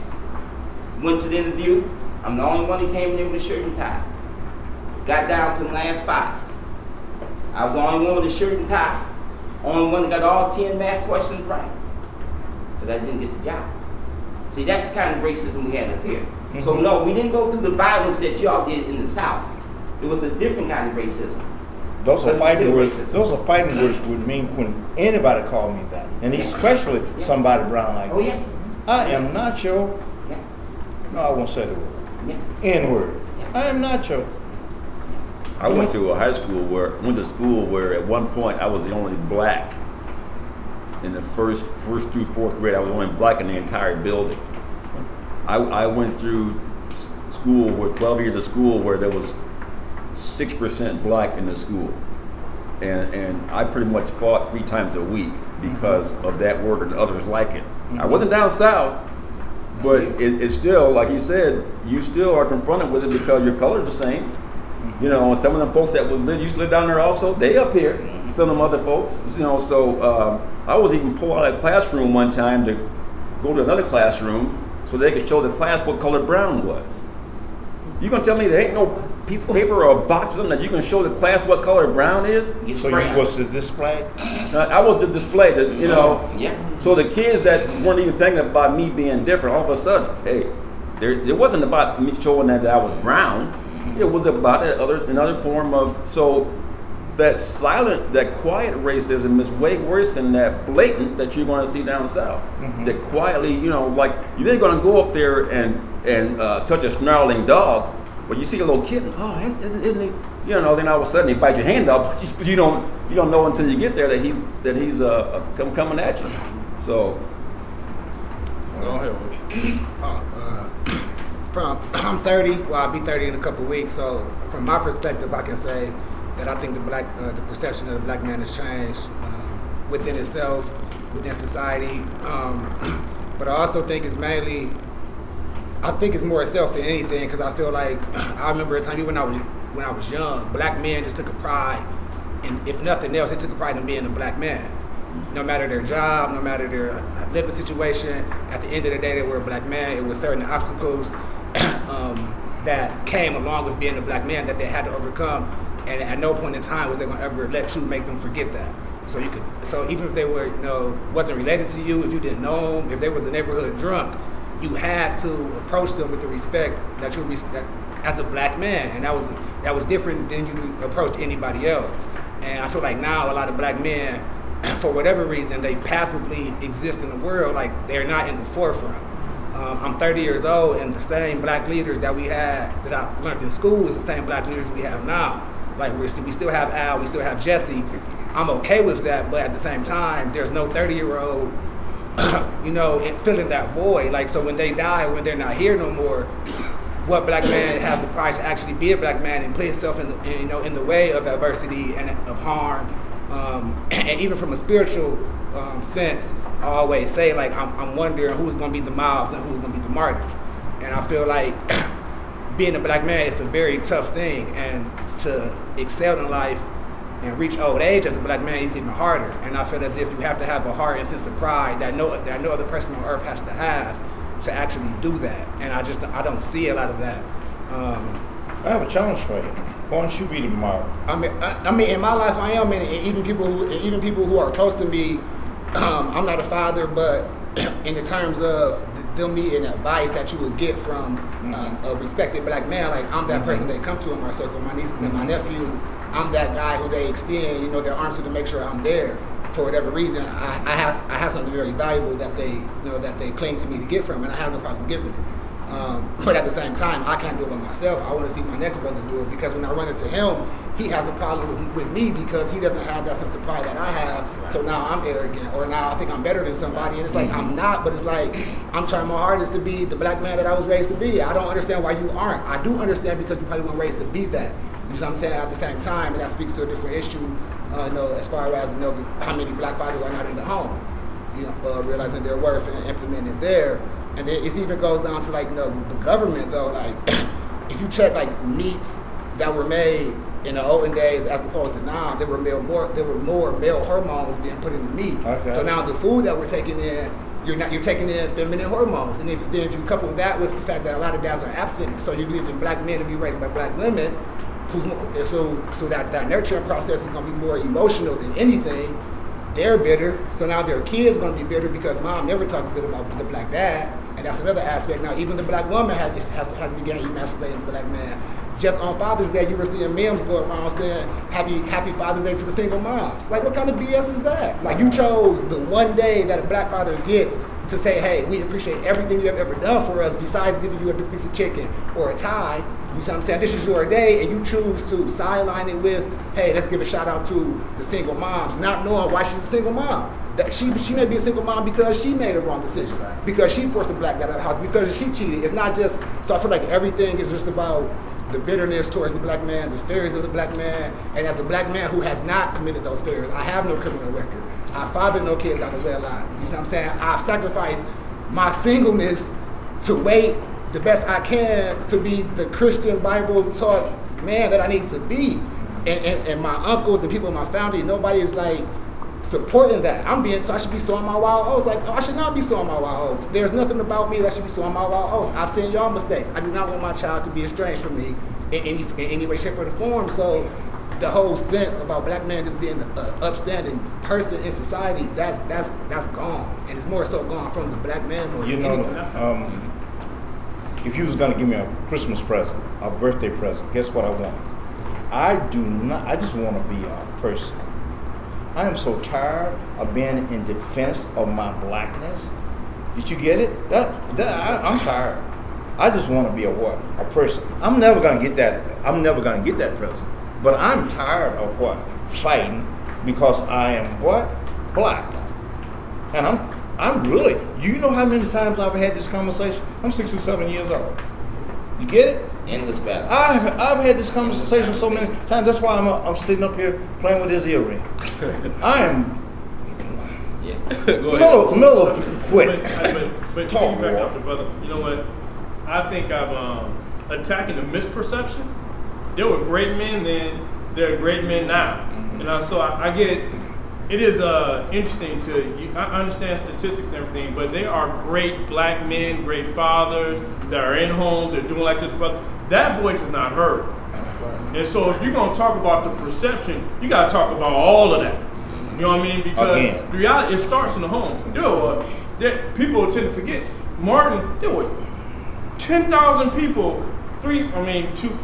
Went to the interview. I'm the only one that came in there with a shirt and tie. Got down to the last 5. I was the only one with a shirt and tie. Only one that got all 10 math questions right. But I didn't get the job. See, that's the kind of racism we had up here. So no, we didn't go through the violence that y'all did in the South. It was a different kind of racism. Those are fighting words. Those are fighting words would mean when anybody called me that, and especially somebody brown like me. I am not your. No, I won't say the word. N-word. I am not your. I went to a school where at one point I was the only black in the first through 4th grade. I was the only black in the entire building. I went through school with 12 years of school where there was 6% black in the school, and I pretty much fought 3 times a week because of that word and others like it. I wasn't down south, but it's still, like you said, you still are confronted with it because your color is the same. Some of them folks that used to live down there also, they up here. Some of them other folks, so I was even pulled out of the classroom one time to go to another classroom so they could show the class what color brown was. You gonna tell me there ain't no piece of paper or a box or something that you can show the class what color brown is? So you was the display? I was the display, so the kids that weren't even thinking about me being different, all of a sudden, hey, it wasn't about me showing that I was brown. It was about another form of, so that silent, that quiet racism is way worse than that blatant that you're going to see down south. That quietly, like you ain't going to go up there and touch a snarling dog, but you see a little kitten. Oh, isn't he? Then all of a sudden he bites your hand up, but you don't know until you get there that he's coming at you. So go ahead. I'm 30. Well, I'll be 30 in a couple of weeks. So, from my perspective, I can say that I think the perception of the black man has changed within itself, within society. But I also think it's mainly, I think it's more itself than anything, because I feel like I remember a time even when I was young, black men just took a pride, and if nothing else, they took a pride in being a black man. No matter their job, no matter their living situation, at the end of the day, they were a black man. It was certain obstacles that came along with being a black man that they had to overcome, and at no point in time was they gonna ever let you make them forget that. So even if they were, wasn't related to you, if you didn't know them, if they was the neighborhood drunk, you had to approach them with the respect that as a black man, and that was different than you approach anybody else. And I feel like now a lot of black men, for whatever reason, they passively exist in the world, like they're not in the forefront. I'm 30 years old, and the same black leaders that we had, that I learned in school, is the same black leaders we have now. Like we still have Al, we still have Jesse. I'm okay with that, but at the same time, there's no 30-year-old, filling that void. Like, so when they die, when they're not here no more, what black man has the pride to actually be a black man and put himself in the way of adversity and of harm, and even from a spiritual sense, I always say, like, I'm wondering who's going to be the mouths and who's going to be the martyrs. And I feel like being a black man is a very tough thing, and to excel in life and reach old age as a black man is even harder. And I feel as if you have to have a heart and sense of pride that no other person on earth has to have to actually do that. And I don't see a lot of that. I have a challenge for you. Why don't you be the mark? I mean, in my life I am, and even people who are close to me, I'm not a father, but in the terms of them needing advice that you would get from a respected black man, like I'm that person they come to in my circle, my nieces and my nephews. I'm that guy who they extend, their arms to make sure I'm there for whatever reason. I have something very valuable that they claim to me to get from, and I have no problem giving it. But at the same time, I can't do it by myself. I want to see my next brother do it, because when I run into him, he has a problem with me because he doesn't have that sense of pride that I have. So now I'm arrogant, or now I think I'm better than somebody, and it's like I'm not. But it's like I'm trying my hardest to be the black man that I was raised to be. I don't understand why you aren't. I do understand because you probably weren't raised to be that. You know what I'm saying? At the same time, and that speaks to a different issue, as far as how many black fathers are not in the home, realizing their worth and implementing it there. And then it even goes down to the government though. Like if you check meats that were made in the olden days as opposed to now, there were more male hormones being put in the meat. Okay. So now the food that we're taking in, you're taking in feminine hormones, and if you couple that with the fact that a lot of dads are absent, so you're leaving black men to be raised by black women, so that nurturing process is going to be more emotional than anything. They're bitter, so now their kids going to be bitter because mom never talks good about the black dad, and that's another aspect. Now even the black woman has begun emasculating the black man. Just on Father's Day, you were seeing memes go around saying Happy Father's Day to the single moms. Like, what kind of BS is that? Like, you chose the one day that a black father gets to say, hey, we appreciate everything you have ever done for us besides giving you a piece of chicken or a tie. You see what I'm saying? This is your day, and you choose to sideline it with, hey, let's give a shout out to the single moms, not knowing why she's a single mom. That she may be a single mom because she made a wrong decision, because she forced the black guy out of the house, because she cheated. It's not just, so I feel like everything is just about the bitterness towards the black man, the fears of the black man, and as a black man who has not committed those fears, I have no criminal record. I fathered no kids out of wedlock. You see what I'm saying? I've sacrificed my singleness to wait the best I can to be the Christian Bible-taught man that I need to be. And my uncles and people in my family, nobody is supporting that. I should be sowing my wild oats. Like, I should not be sowing my wild oats. There's nothing about me that should be sowing my wild oats. I've seen y'all mistakes. I do not want my child to be estranged from me in any way, shape, or form. So the whole sense about black man just being an upstanding person in society, that's gone. And it's more so gone from the black man more than anyone. if you was gonna give me a Christmas present, a birthday present, guess what I want? I do not. I just want to be a person. I am so tired of being in defense of my blackness. Did you get it? I'm tired. I just want to be a what? A person. I'm never gonna get that. I'm never gonna get that present. But I'm tired of what? Fighting because I am what? Black. And I'm really. You know how many times I've had this conversation? I'm 67 years old. You get it? Endless battle. I've had this conversation so many times. That's why I'm sitting up here playing with this earring. I am. Yeah. Miller quit. But Talk, back boy. up the brother. You know what? I think I'm attacking the misperception. There were great men then. There are great men now. And so I get. It is interesting I understand statistics and everything, but they are great black men, great fathers that are in homes. They're doing like this, brother. That voice is not heard. And so if you're going to talk about the perception, you got to talk about all of that. You know what I mean? Because the reality, it starts in the home. People tend to forget. Martin, there were 10,000 people, probably 10,000,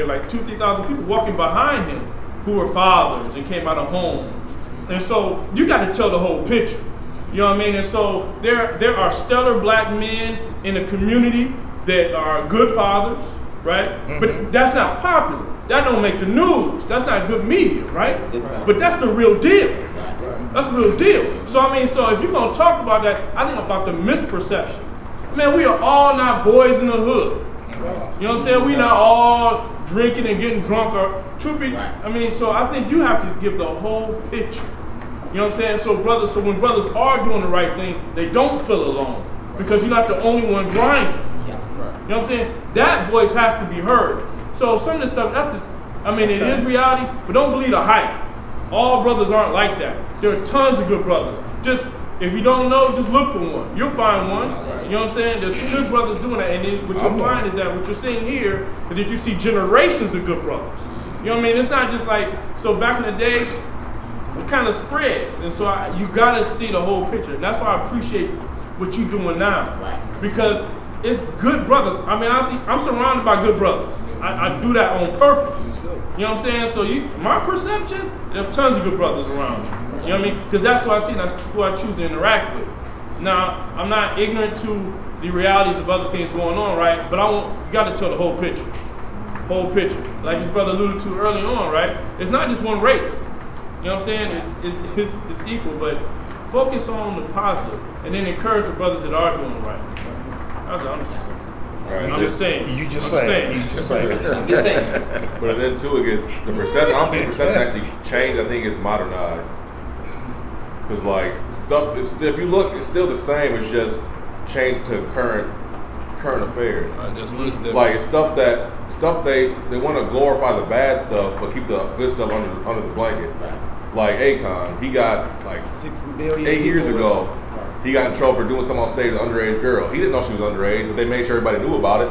like 2,000-3,000 people walking behind him who were fathers and came out of homes. And so you got to tell the whole picture. You know what I mean? And so there are stellar black men in the community that are good fathers, right? Mm-hmm. But that's not popular. That don't make the news. That's not good media, right? But that's the real deal. That's the real deal. So I mean, so if you're gonna talk about that, I think about the misperception. Man, we are all not boys in the hood. You know what I'm saying? We not all drinking and getting drunk or truth be. I mean, so I think you have to give the whole picture. You know what I'm saying? So brothers, when brothers are doing the right thing, they don't feel alone because you're not the only one grinding. You know what I'm saying? That voice has to be heard. So some of this stuff, that's just, I mean, it is reality, but don't believe the hype. All brothers aren't like that. There are tons of good brothers. Just, if you don't know, just look for one. You'll find one. You know what I'm saying? There's good brothers doing that. And then what you'll find is that what you're seeing here is that you see generations of good brothers. You know what I mean? It's not just like, so back in the day, it kind of spreads. And so you got to see the whole picture. And that's why I appreciate what you're doing now. Because it's good brothers. I mean, I'm surrounded by good brothers. I do that on purpose. You know what I'm saying? So my perception, there's tons of good brothers around me. You know what I mean? Because that's what I see, and that's who I choose to interact with. Now, I'm not ignorant to the realities of other things going on, right? But you got to tell the whole picture. Whole picture. Like his brother alluded to early on, right? It's not just one race. You know what I'm saying? It's equal, but focus on the positive, and then encourage the brothers that are doing right. I'm just saying. You just saying. But then too, it gets the perception. I don't think perception actually changed. I think it's modernized. Because like stuff, if you look, it's still the same. It's just changed to current affairs. It just looks different. Like it's stuff they want to glorify the bad stuff, but keep the good stuff under the blanket. Like Akon, he got like 6 billion 8 years ago. He got in trouble for doing something on stage with an underage girl. He didn't know she was underage, but they made sure everybody knew about it.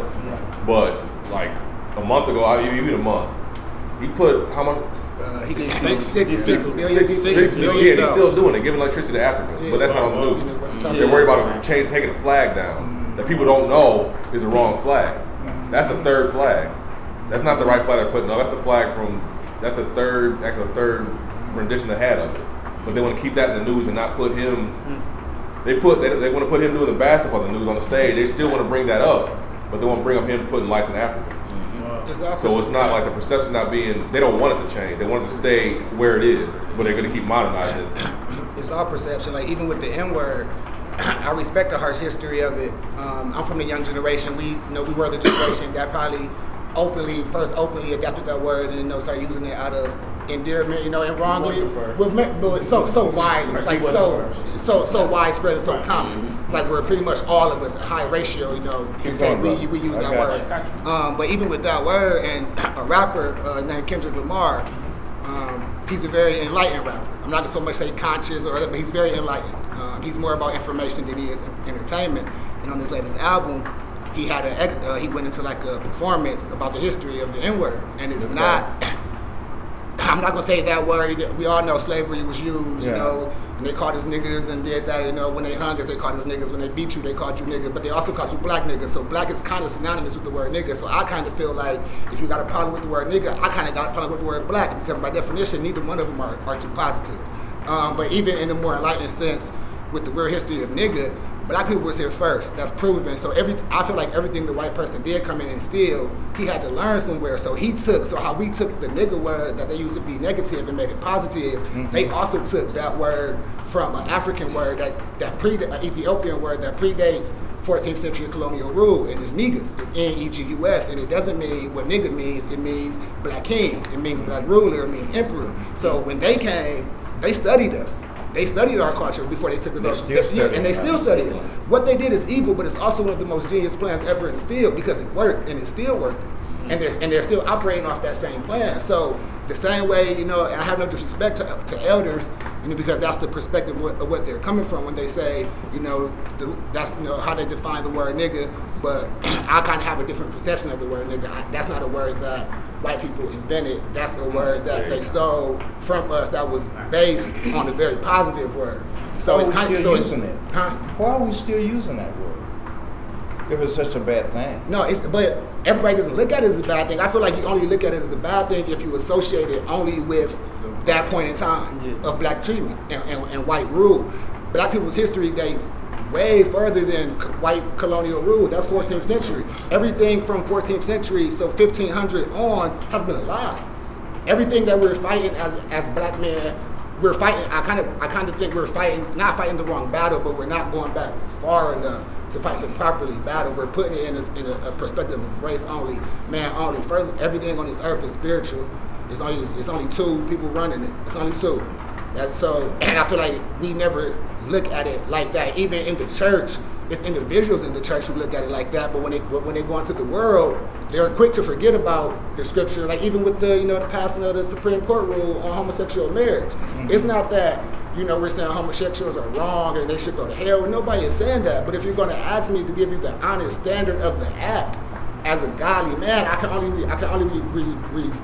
But like a month ago, even a month, he put how much? He did 6 billion. Yeah, and he's still doing it, giving electricity to Africa. But that's not on the news. They're worried about taking the flag down that people don't know is the wrong flag. That's the third flag. That's not the right flag they're putting on. That's the flag that's the third rendition they had of it. But they want to keep that in the news and not put him. They want to put him doing the bad stuff on the news on the stage. They still want to bring that up, but they want to bring up him putting lights in Africa. So it's not like the perception not being. They don't want it to change. They want it to stay where it is, but they're going to keep modernizing it. It's our perception. Like even with the N-word, I respect the harsh history of it. I'm from the young generation. We were the generation that probably first openly adapted that word and started using it out of endearment, and wrongly. But so wide, it's like so widespread and so common. Like we're pretty much all of us a high ratio, we use that word. But even with that word, and a rapper named Kendrick Lamar, he's a very enlightened rapper. I'm not gonna so much say conscious but he's very enlightened. He's more about information than he is entertainment. And on his latest album, he went into like a performance about the history of the N-word, and it's not. I'm not gonna say that word. We all know slavery was used, Yeah. you know, and they called us niggers and did that, you know, when they hung us, they called us niggas. When they beat you, they called you niggas, but they also called you black niggas. So black is kind of synonymous with the word nigga. So I kind of feel like if you got a problem with the word nigga, I kind of got a problem with the word black, because by definition, neither one of them are too positive. But even in the more enlightened sense, with the real history of nigga, black people was here first. That's proven. So I feel like everything the white person did come in and steal, he had to learn somewhere. So how we took the nigga word that they used to be negative and made it positive, they also took that word from an African word an Ethiopian word that predates 14th century colonial rule, and it's negus. It's N-E-G-U-S, and it doesn't mean what nigga means. It means black king. It means black ruler. It means emperor. So when they came, they studied us. They studied our culture before they took us over. And they still study us. What they did is evil, but it's also one of the most genius plans ever instilled, because it worked, and it's still working. And they're still operating off that same plan. So the same way, you know, and I have no disrespect to elders, you know, because that's the perspective of what they're coming from when they say, you know, that's, you know, how they define the word nigga. But I kind of have a different perception of the word nigga. That's not a word that white people invented. That's a word that they stole from us that was based on a very positive word. So it's kind of using it. Huh? Why are we still using that word? If it's such a bad thing. No, but everybody doesn't look at it as a bad thing. I feel like you only look at it as a bad thing if you associate it only with that point in time of black treatment and white rule. Black people's history dates way further than white colonial rule. That's 14th century. Everything from 14th century, so 1500 on, has been a lie. Everything that we're fighting as black men, we're fighting. I kind of think we're not fighting the wrong battle, but we're not going back far enough to fight the properly battle. We're putting it in a perspective of race only, man only. First, everything on this earth is spiritual. It's only two people running it. It's only two. And I feel like we never look at it like that. Even in the church, it's individuals in the church who look at it like that. But when they go into the world, they're quick to forget about the scripture. Like even with the passing of the Supreme Court rule on homosexual marriage, it's not that we're saying homosexuals are wrong and they should go to hell. Nobody is saying that. But if you're going to ask me to give you the honest standard of the act as a godly man, I can only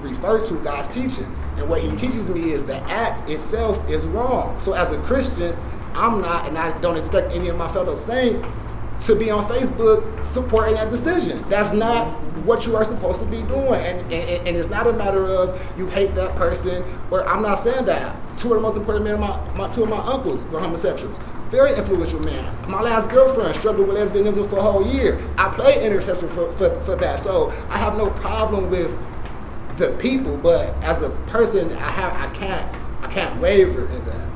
refer to God's teaching. And what He teaches me is the act itself is wrong. So as a Christian, I'm not, and I don't expect any of my fellow saints to be on Facebook supporting that decision. That's not what you are supposed to be doing. And it's not a matter of you hate that person, or I'm not saying that. Two of the most important men, two of my uncles were homosexuals. Very influential man. My last girlfriend struggled with lesbianism for a whole year. I played intercessor for that. So I have no problem with the people, but as a person, I can't waver in that.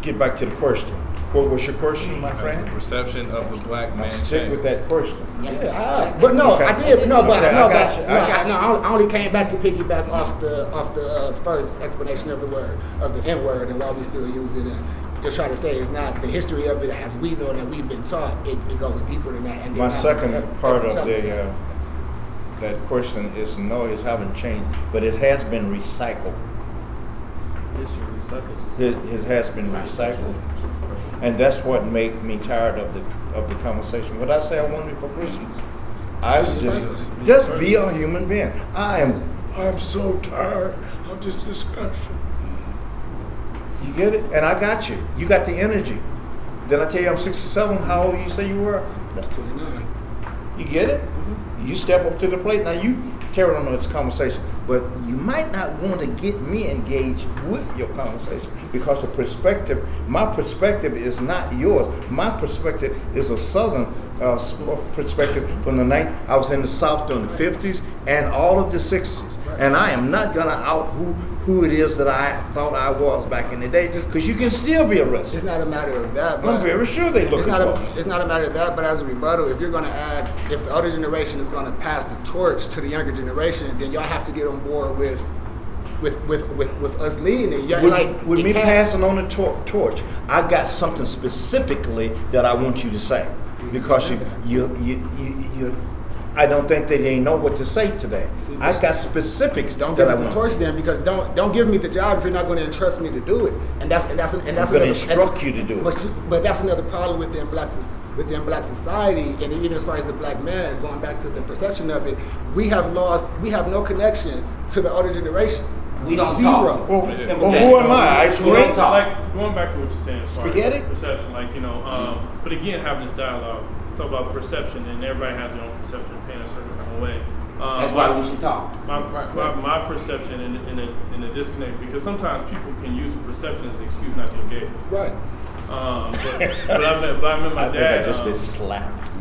Get back to the question. What was your question, my friend? The perception of the black man. Stick with that question. But no, okay. I did. No, but I only came back to piggyback off the first explanation of the word, of the N word, and why we still use it. And to try to say it's not the history of it as we know and we've been taught. It goes deeper than that. And my second part of that question is no, it haven't changed, but it has been recycled. It has been recycled, and that's what made me tired of the conversation. What I say I wanted for Christmas, I just be a human being. I'm so tired of this discussion. You get it? And I got you. You got the energy. Then I tell you I'm 67. How old you say you were? That's 29. You get it? Mm-hmm. You step up to the plate. Now you carry on this conversation, but you might not want to get me engaged with your conversation because my perspective is not yours. My perspective is a Southern perspective from the night I was in the South during the 50s and all of the 60s. And I am not going to out who it is that I thought I was back in the day, because you can still be arrested. It's not a matter of that. But I'm very sure they look for me. It's not a matter of that, but as a rebuttal, if you're going to ask if the older generation is going to pass the torch to the younger generation, then y'all have to get on board with us leading it. With me passing on the torch, I got something specifically that I want you to say, because you I don't think that they know what to say today. I got specifics. Don't give us the torch then, because don't give me the job if you're not going to entrust me to do it. And that's I'm going to instruct you to do it. But that's another problem within black society, and even as far as the black man, going back to the perception of it, we have no connection to the older generation. We don't Zero. talk. Well, Simple well, as who that. am I? Ice We cream? don't talk. Like going back to what you're saying, as far as Spaghetti? perception, like but again, having this dialogue, talk about perception, and everybody has their own perception, paint a certain kind of way. That's why we should talk. My perception in the disconnect, because sometimes people can use perception as an excuse not to engage. Right. But I met my I dad. think I just been slapped.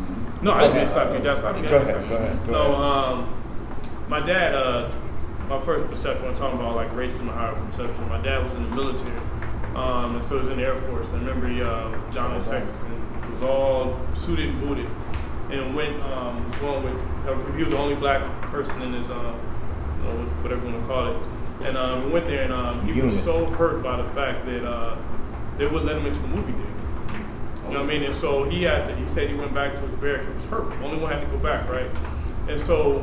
No, I didn't slap you. That's not. Go ahead. No, my dad. My first perception, when I'm talking about like racism and higher perception, my dad was in the military, and so he was in the Air Force. I remember he down in Texas, and he was all suited and booted, and was going with. He was the only black person in his whatever you want to call it, and we went there, and he was so hurt by the fact that they wouldn't let him into a movie theater. You know what I mean? And so he said he went back to his barrack. He was hurt. Only one had to go back, right? And so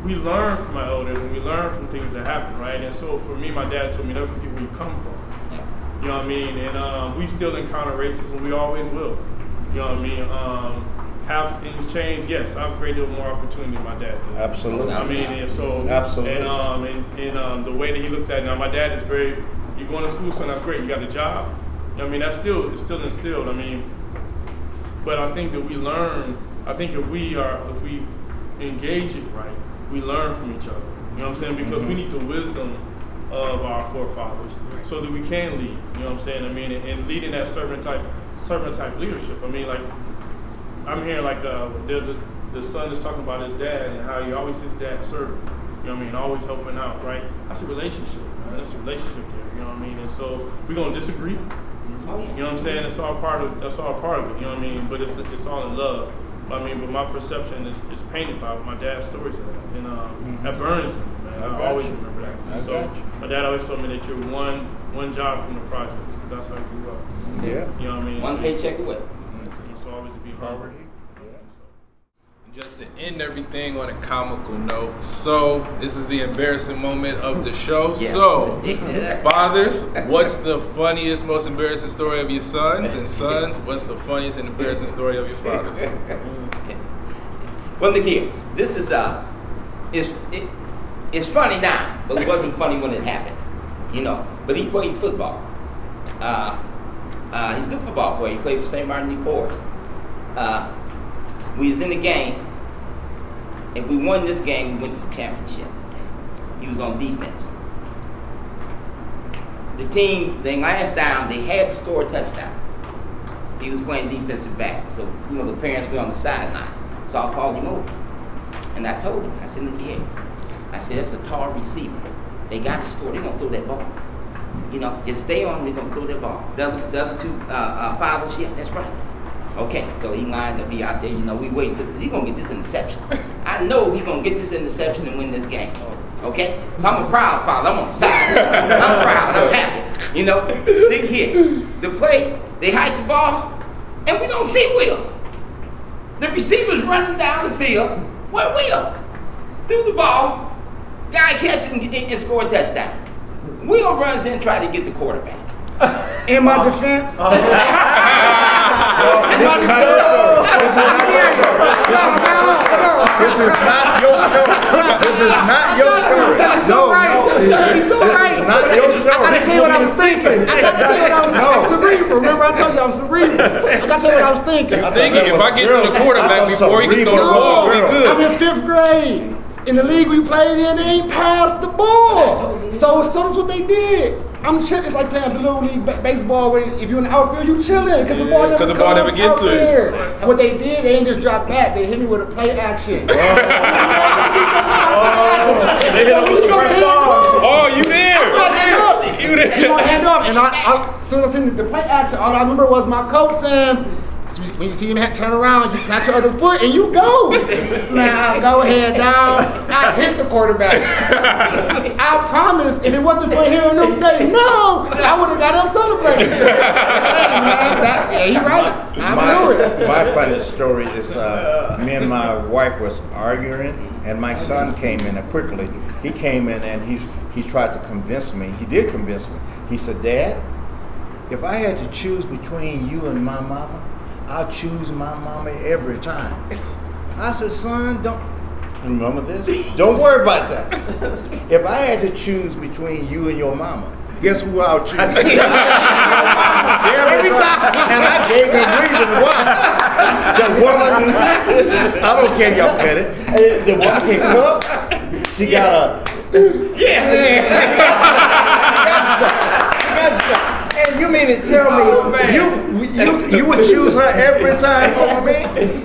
we learn from our elders, and we learn from things that happen, right? And so for me, my dad told me, never forget where you come from. You know what I mean? And we still encounter racism. We always will. You know what I mean? Have things changed? Yes, I have a great deal more opportunity than my dad did. Absolutely. I mean, and so absolutely. And the way that he looks at it now, my dad is very. You're going to school, son. That's great. You got a job. You know what I mean, it's still instilled. I mean, but I think that we learn. I think if we engage it right, we learn from each other. You know what I'm saying? Because we need the wisdom of our forefathers so that we can lead. You know what I'm saying? I mean, and leading that servant type leadership. I mean, like I'm hearing like the son is talking about his dad and how he always his dad serving. You know what I mean? Always helping out, right? That's a relationship, man. That's a relationship there. You know what I mean? And so we're gonna disagree. You know what I'm saying? That's all part of it. You know what I mean? But it's all in love. But my perception is painted by my dad's stories of that, and that burns me, man. I always remember that. And so my dad always told me that you're one job from the projects, because that's how I grew up. Yeah. You know what I mean? One paycheck away. And so always to be poverty. Just to end everything on a comical note, so this is the embarrassing moment of the show. Yes. So, fathers, what's the funniest, most embarrassing story of your sons? And sons, what's the funniest and embarrassing story of your fathers? Well, look here. This is it's funny now, but it wasn't funny when it happened. You know, but he played football. He's a good football player. He played for St. Martin de Porres. We was in the game. If we won this game, we went to the championship. He was on defense. The team, they last down, they had to score a touchdown. He was playing defensive back. So, you know, the parents were on the sideline. So I called him over. And I told him, I said, look here. I said, that's a tall receiver. They got to score. They're going to throw that ball. You know, just stay on, they're going to throw that ball. The other two fathers, yeah, that's right. Okay, so he lined up, he out there, you know, we wait, because he's going to get this interception. I know he's going to get this interception and win this game. Okay? So I'm a proud father. I'm on the side. I'm proud. I'm happy. You know? Look here. The play, they hike the ball, and we don't see Will. The receiver's running down the field. Where Will? Threw the ball. Guy catches and score a touchdown. Will runs in and tries to get the quarterback. In my defense, This is not your story. This is not your story. He's so right. Not your story. I gotta tell you what I was thinking. I'm cerebral. Remember I told you I'm cerebral. I gotta tell you what I was thinking. Thinking if I get to the quarterback before he can throw the ball, we good. I'm in 5th grade. In the league we played in, they ain't passed the ball. So that's what they did. I'm chilling. It's like playing the little league baseball where if you're in the outfield, you chilling because the ball never gets to it. What they did, they ain't just drop back. They hit me with a play action. Oh, you there? You there? You gonna hand up, and as soon as I seen the play action, all I remember was my coach saying, when you see him turn around, you pat your other foot and you go. Now go ahead, dog. I hit the quarterback. I promise, if it wasn't for hearing them say no, I would have got up celebrating. Hey man, he's right. I knew it. My funny story is me and my wife was arguing, and my son came in quickly. He came in and he tried to convince me. He did convince me. He said, Dad, if I had to choose between you and my mama, I'll choose my mama every time. I said, son, Remember this? Don't worry about that. If I had to choose between you and your mama, guess who I would choose? Every time. And I gave him reason why. The woman, I don't care if y'all cut it. The woman can cook. She got a And you mean to tell me you would choose her every time over me?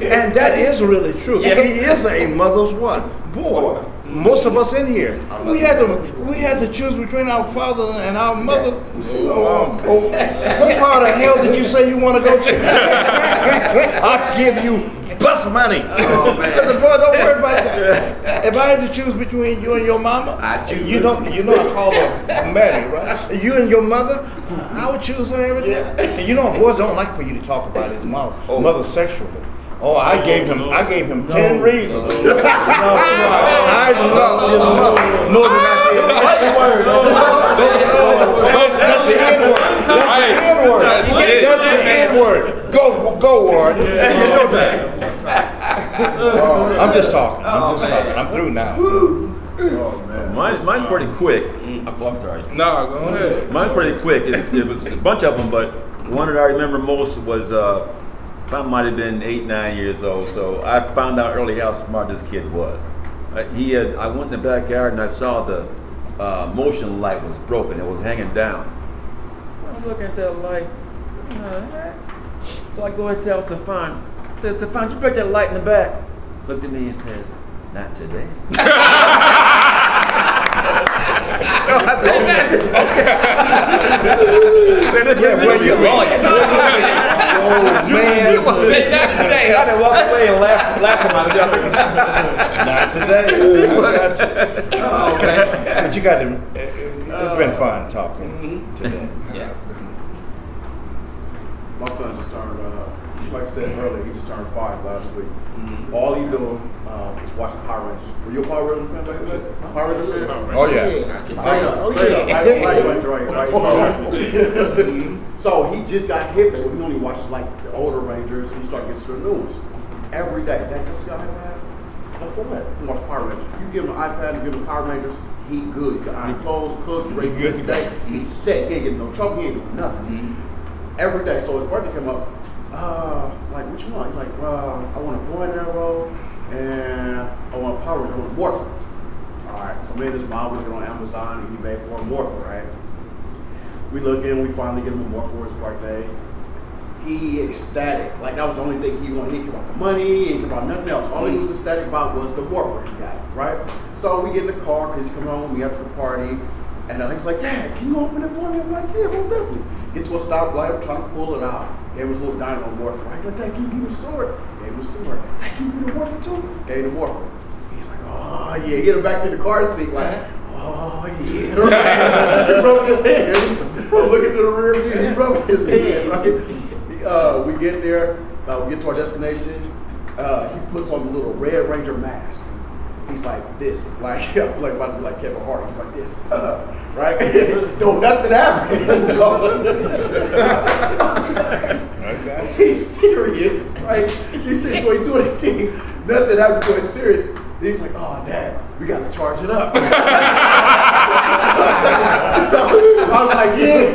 And that is really true. He is a mother's what? Boy. Most of us in here, we had to choose between our father and our mother. What part of hell did you say you want to go to? I'll give you bus money. Oh, man. I said, boy, don't worry about that. If I had to choose between you and your mama, you know I call her Mary, right? You and your mother, I would choose her every day. And you know, boys don't like for you to talk about his mother sexually. Oh, I gave him 10 reasons. I love his mother more than I did. That's the N-word. That's the N-word. Go, Ward. You know that. I'm just talking. I'm through now. Mine's pretty quick. I'm sorry. No, go ahead. Mine's pretty quick. It was a bunch of them, but the one that I remember most was I might have been 8, 9 years old. So I found out early how smart this kid was. I went in the backyard and I saw the motion light was broken. It was hanging down. So I'm looking at that light. So I go and tell Stefan. I said, Stefan, you break that light in the back. Looked at me and says, not today. I said, okay. Not today. I had to walk away and laugh to myself. Not today. Oh, man. But you got to, it's been fun talking today. Yeah. My son just turned, like I said earlier, he just turned 5 last week. All he doing is watch Power Rangers. Were you a Power Ranger fan back then? Power Rangers fan? Oh, yeah. Straight up. Right? So he just got hip to it. He only watched like the older Rangers and he started getting to the new ones. Every day. Dad, can I see the iPad? Well, for what? He watch Power Rangers. If you give him an iPad and give him Power Rangers, he good. He can iron clothes, cook, race good today. He's set. He ain't getting no trouble. He ain't doing nothing. Every day. So his birthday came up. Like, what you want? He's like, I want a boy and arrow, and I want a Power Ranger, I want a morpher. All right, so me and his mom, we get on Amazon and eBay for a morpher, right? We look in, we finally get him a morpher for his birthday. He ecstatic. Like, that was the only thing he wanted. He didn't care about the money, he didn't care about nothing else. All he was ecstatic about was the morpher he got, right? So we get in the car, because he's coming home, we after the party, and he's like, Dad, can you open it for me? I'm like, yeah, most definitely. Get to a stoplight, I'm trying to pull it out. Gave him his little dynamo morpher. He's like, Dad, can you give me the sword? Gave him the sword. Dad, can you give me the morpher too? Gave him the morpher. He's like, oh yeah. Get him back to the car seat like, oh yeah. He broke his hand. I'm looking to the rear view. He broke his hand, right? We get there. We get to our destination. He puts on the little Red Ranger mask. He's like this, like I feel like about to be like Kevin Hart. He's like this, right? Don't nothing happen. Okay. He's serious, right? He's serious. So he do it again. Nothing happened. So he's serious. He's like, oh, Dad, we got to charge it up. So I was like, yeah,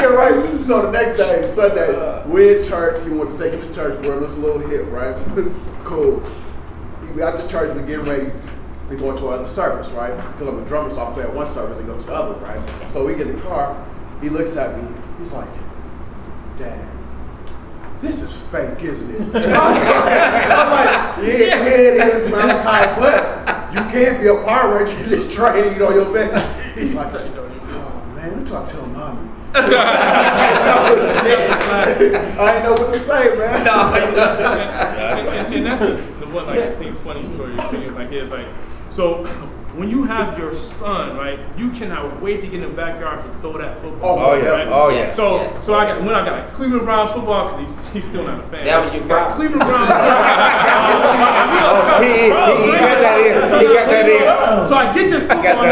right. So the next day, Sunday, we in church. He wanted to take him to church. We're on this little hip, right? Cool. We out to church, we getting ready, we go to our other service, right? Because I'm a drummer, so I play at one service and go to the other, right? So we get in the car, he looks at me, he's like, Dad, this is fake, isn't it? I'm like, yeah, it is, Malachi, but you can't be a Power Ranger just training, your best. He's like, oh man, wait till I tell Mommy. I ain't know what to say, man. And that's the one, like, I think funny story like his, like, so when you have your son, right, you cannot wait to get in the backyard to throw that football. Oh yeah, right? oh yeah. So I got like Cleveland Browns football because he's still not a fan. That was your problem. Cleveland Browns. He got that in. He got that in. So I get this football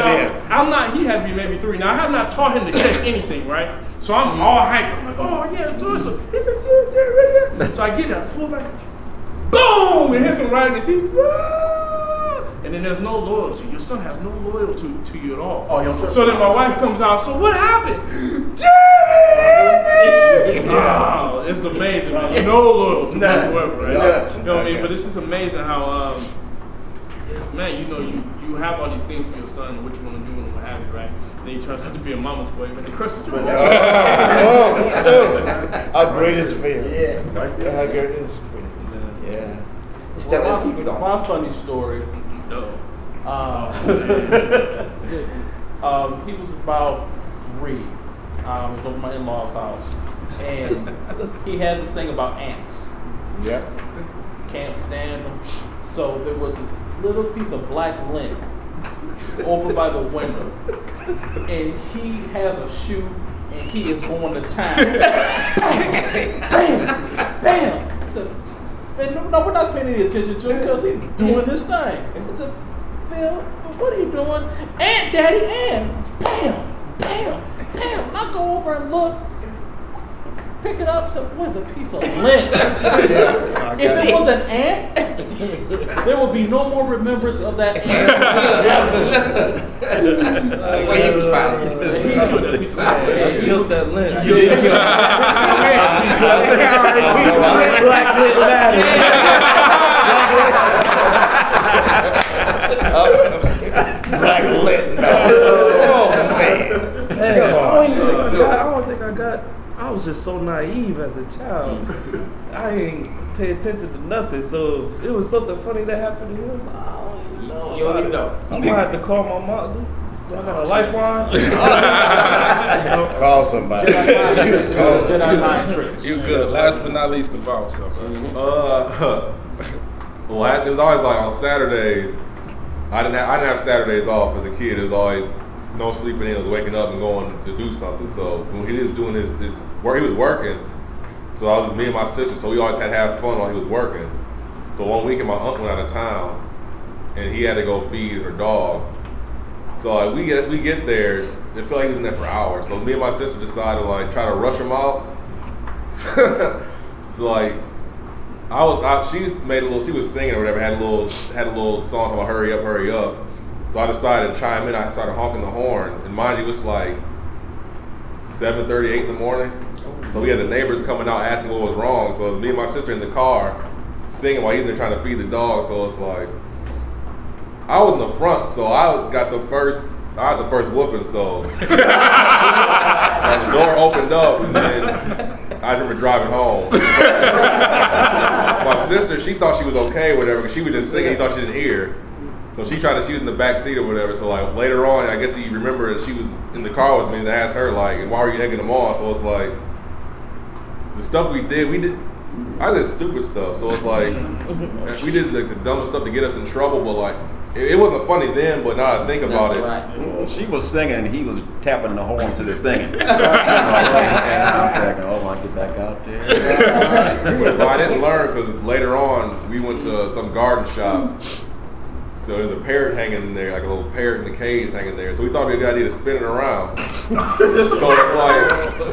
now. He had to be maybe 3. Now I have not taught him to catch anything, right? So I'm all hyped. I'm like, oh yeah, so. So I get it, I pull back, boom, and hits him right in his teeth. and then there's no loyalty. Your son has no loyalty to you at all. Oh, you don't trust so then my wife comes out, so what happened? Daddy! Oh, it's amazing, man. No loyalty whatsoever, right? You know what I mean? But it's just amazing how, man, you know, you have all these things for your son and what you want to do and what have you, right? Then he turns out to be a mama's boy, and they crushes you. Our greatest fear. Yeah. Right there. Our greatest fear. Yeah. My funny story. He was about 3. He was over my in-laws' house, and he has this thing about ants. Yep. Can't stand them. So there was this little piece of black lint over by the window, and he has a shoe, and he is going to town. Bam, bam, bam. I said, and no, we're not paying any attention to him because he's doing this thing. I said, Phil, what are you doing? Ant, Daddy, ant. Bam, bam, bam. And I go over and look, pick it up, said, boy, it's a piece of lint. If it was an ant, there would be no more remembrance of that ant. Well, he was probably. He killed that lint. Black lint ladder. Black lint ladder. Oh, man. Hey, I don't think I got. I was just so naive as a child. I ain't pay attention to nothing. So if it was something funny that happened to him, I don't even know. You don't even know. I'm gonna have to call my mom. Do I got a lifeline? Call somebody. Jedi mind tricks. You good. Last but not least, the boss. Well, it was always like on Saturdays. I didn't have Saturdays off as a kid. It was always no sleeping in. It was waking up and going to do something. So when he was doing his work, he was working. So I was just me and my sister. So we always had to have fun while he was working. So one weekend my aunt went out of town, and he had to go feed her dog. So like we get there. It felt like he was in there for hours. So me and my sister decided to like try to rush him out. So like she was singing or whatever, had a little song about hurry up. So I decided to chime in. I started honking the horn, and mind you, it was like 7:30, 8 in the morning. So we had the neighbors coming out asking what was wrong. So it was me and my sister in the car singing while he's there trying to feed the dog. So it's like I was in the front, so I had the first whooping. So the door opened up, and then I remember driving home. My sister, she thought she was okay, whatever, because she was just singing. He thought she didn't hear. So she was in the back seat or whatever. So like later on, I guess he remembered she was in the car with me, and I asked her like, "Why were you egging them on?" So it's like the stuff we did. I did stupid stuff. So it's like we did like the dumbest stuff to get us in trouble, but like it wasn't funny then. But now I think about it, she was singing and he was tapping the horn to the singing. And I'm thinking, oh, I get back out there. So I didn't learn because later on we went to some garden shop. So there's a parrot hanging in there, like a little parrot in the cage hanging there. So we thought it'd be a good idea to spin it around. So it's like,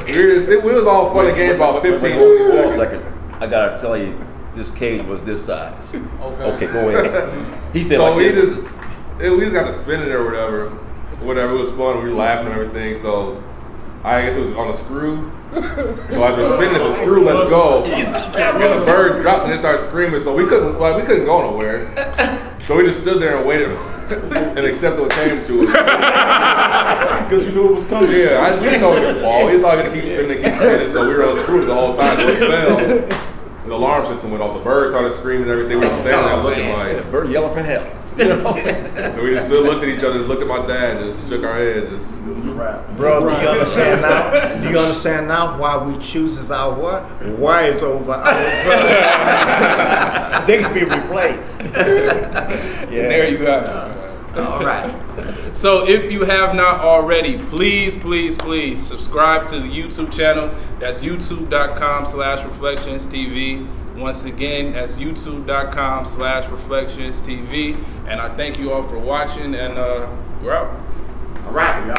it was all fun and games about 15, 20 seconds. Hold a second. I gotta tell you, this cage was this size. Okay, go ahead. He said so like we just got to spin it or whatever. It was fun. We were laughing and everything. So I guess it was on a screw. So as we're spinning the screw, let's go. And the bird drops and it starts screaming. So we couldn't go nowhere. So we just stood there and waited and accepted what came to us. Because you knew it was coming. Yeah, we didn't know it would fall. We thought we were going to keep spinning. So we were unscrewed the whole time. So it fell. And the alarm system went off. The bird started screaming and everything. We were standing there looking like. The bird yelling for help. So we just stood, looked at each other, looked at my dad, and just shook our heads. Bro, do you understand now? Do you understand now why we chooses our what? Wives over our they can be replaced. Yeah. There you go. All right. So if you have not already, please subscribe to the YouTube channel. That's youtube.com/reflectionstv. Once again, that's youtube.com/reflectionstv. And I thank you all for watching, and we're out. All right.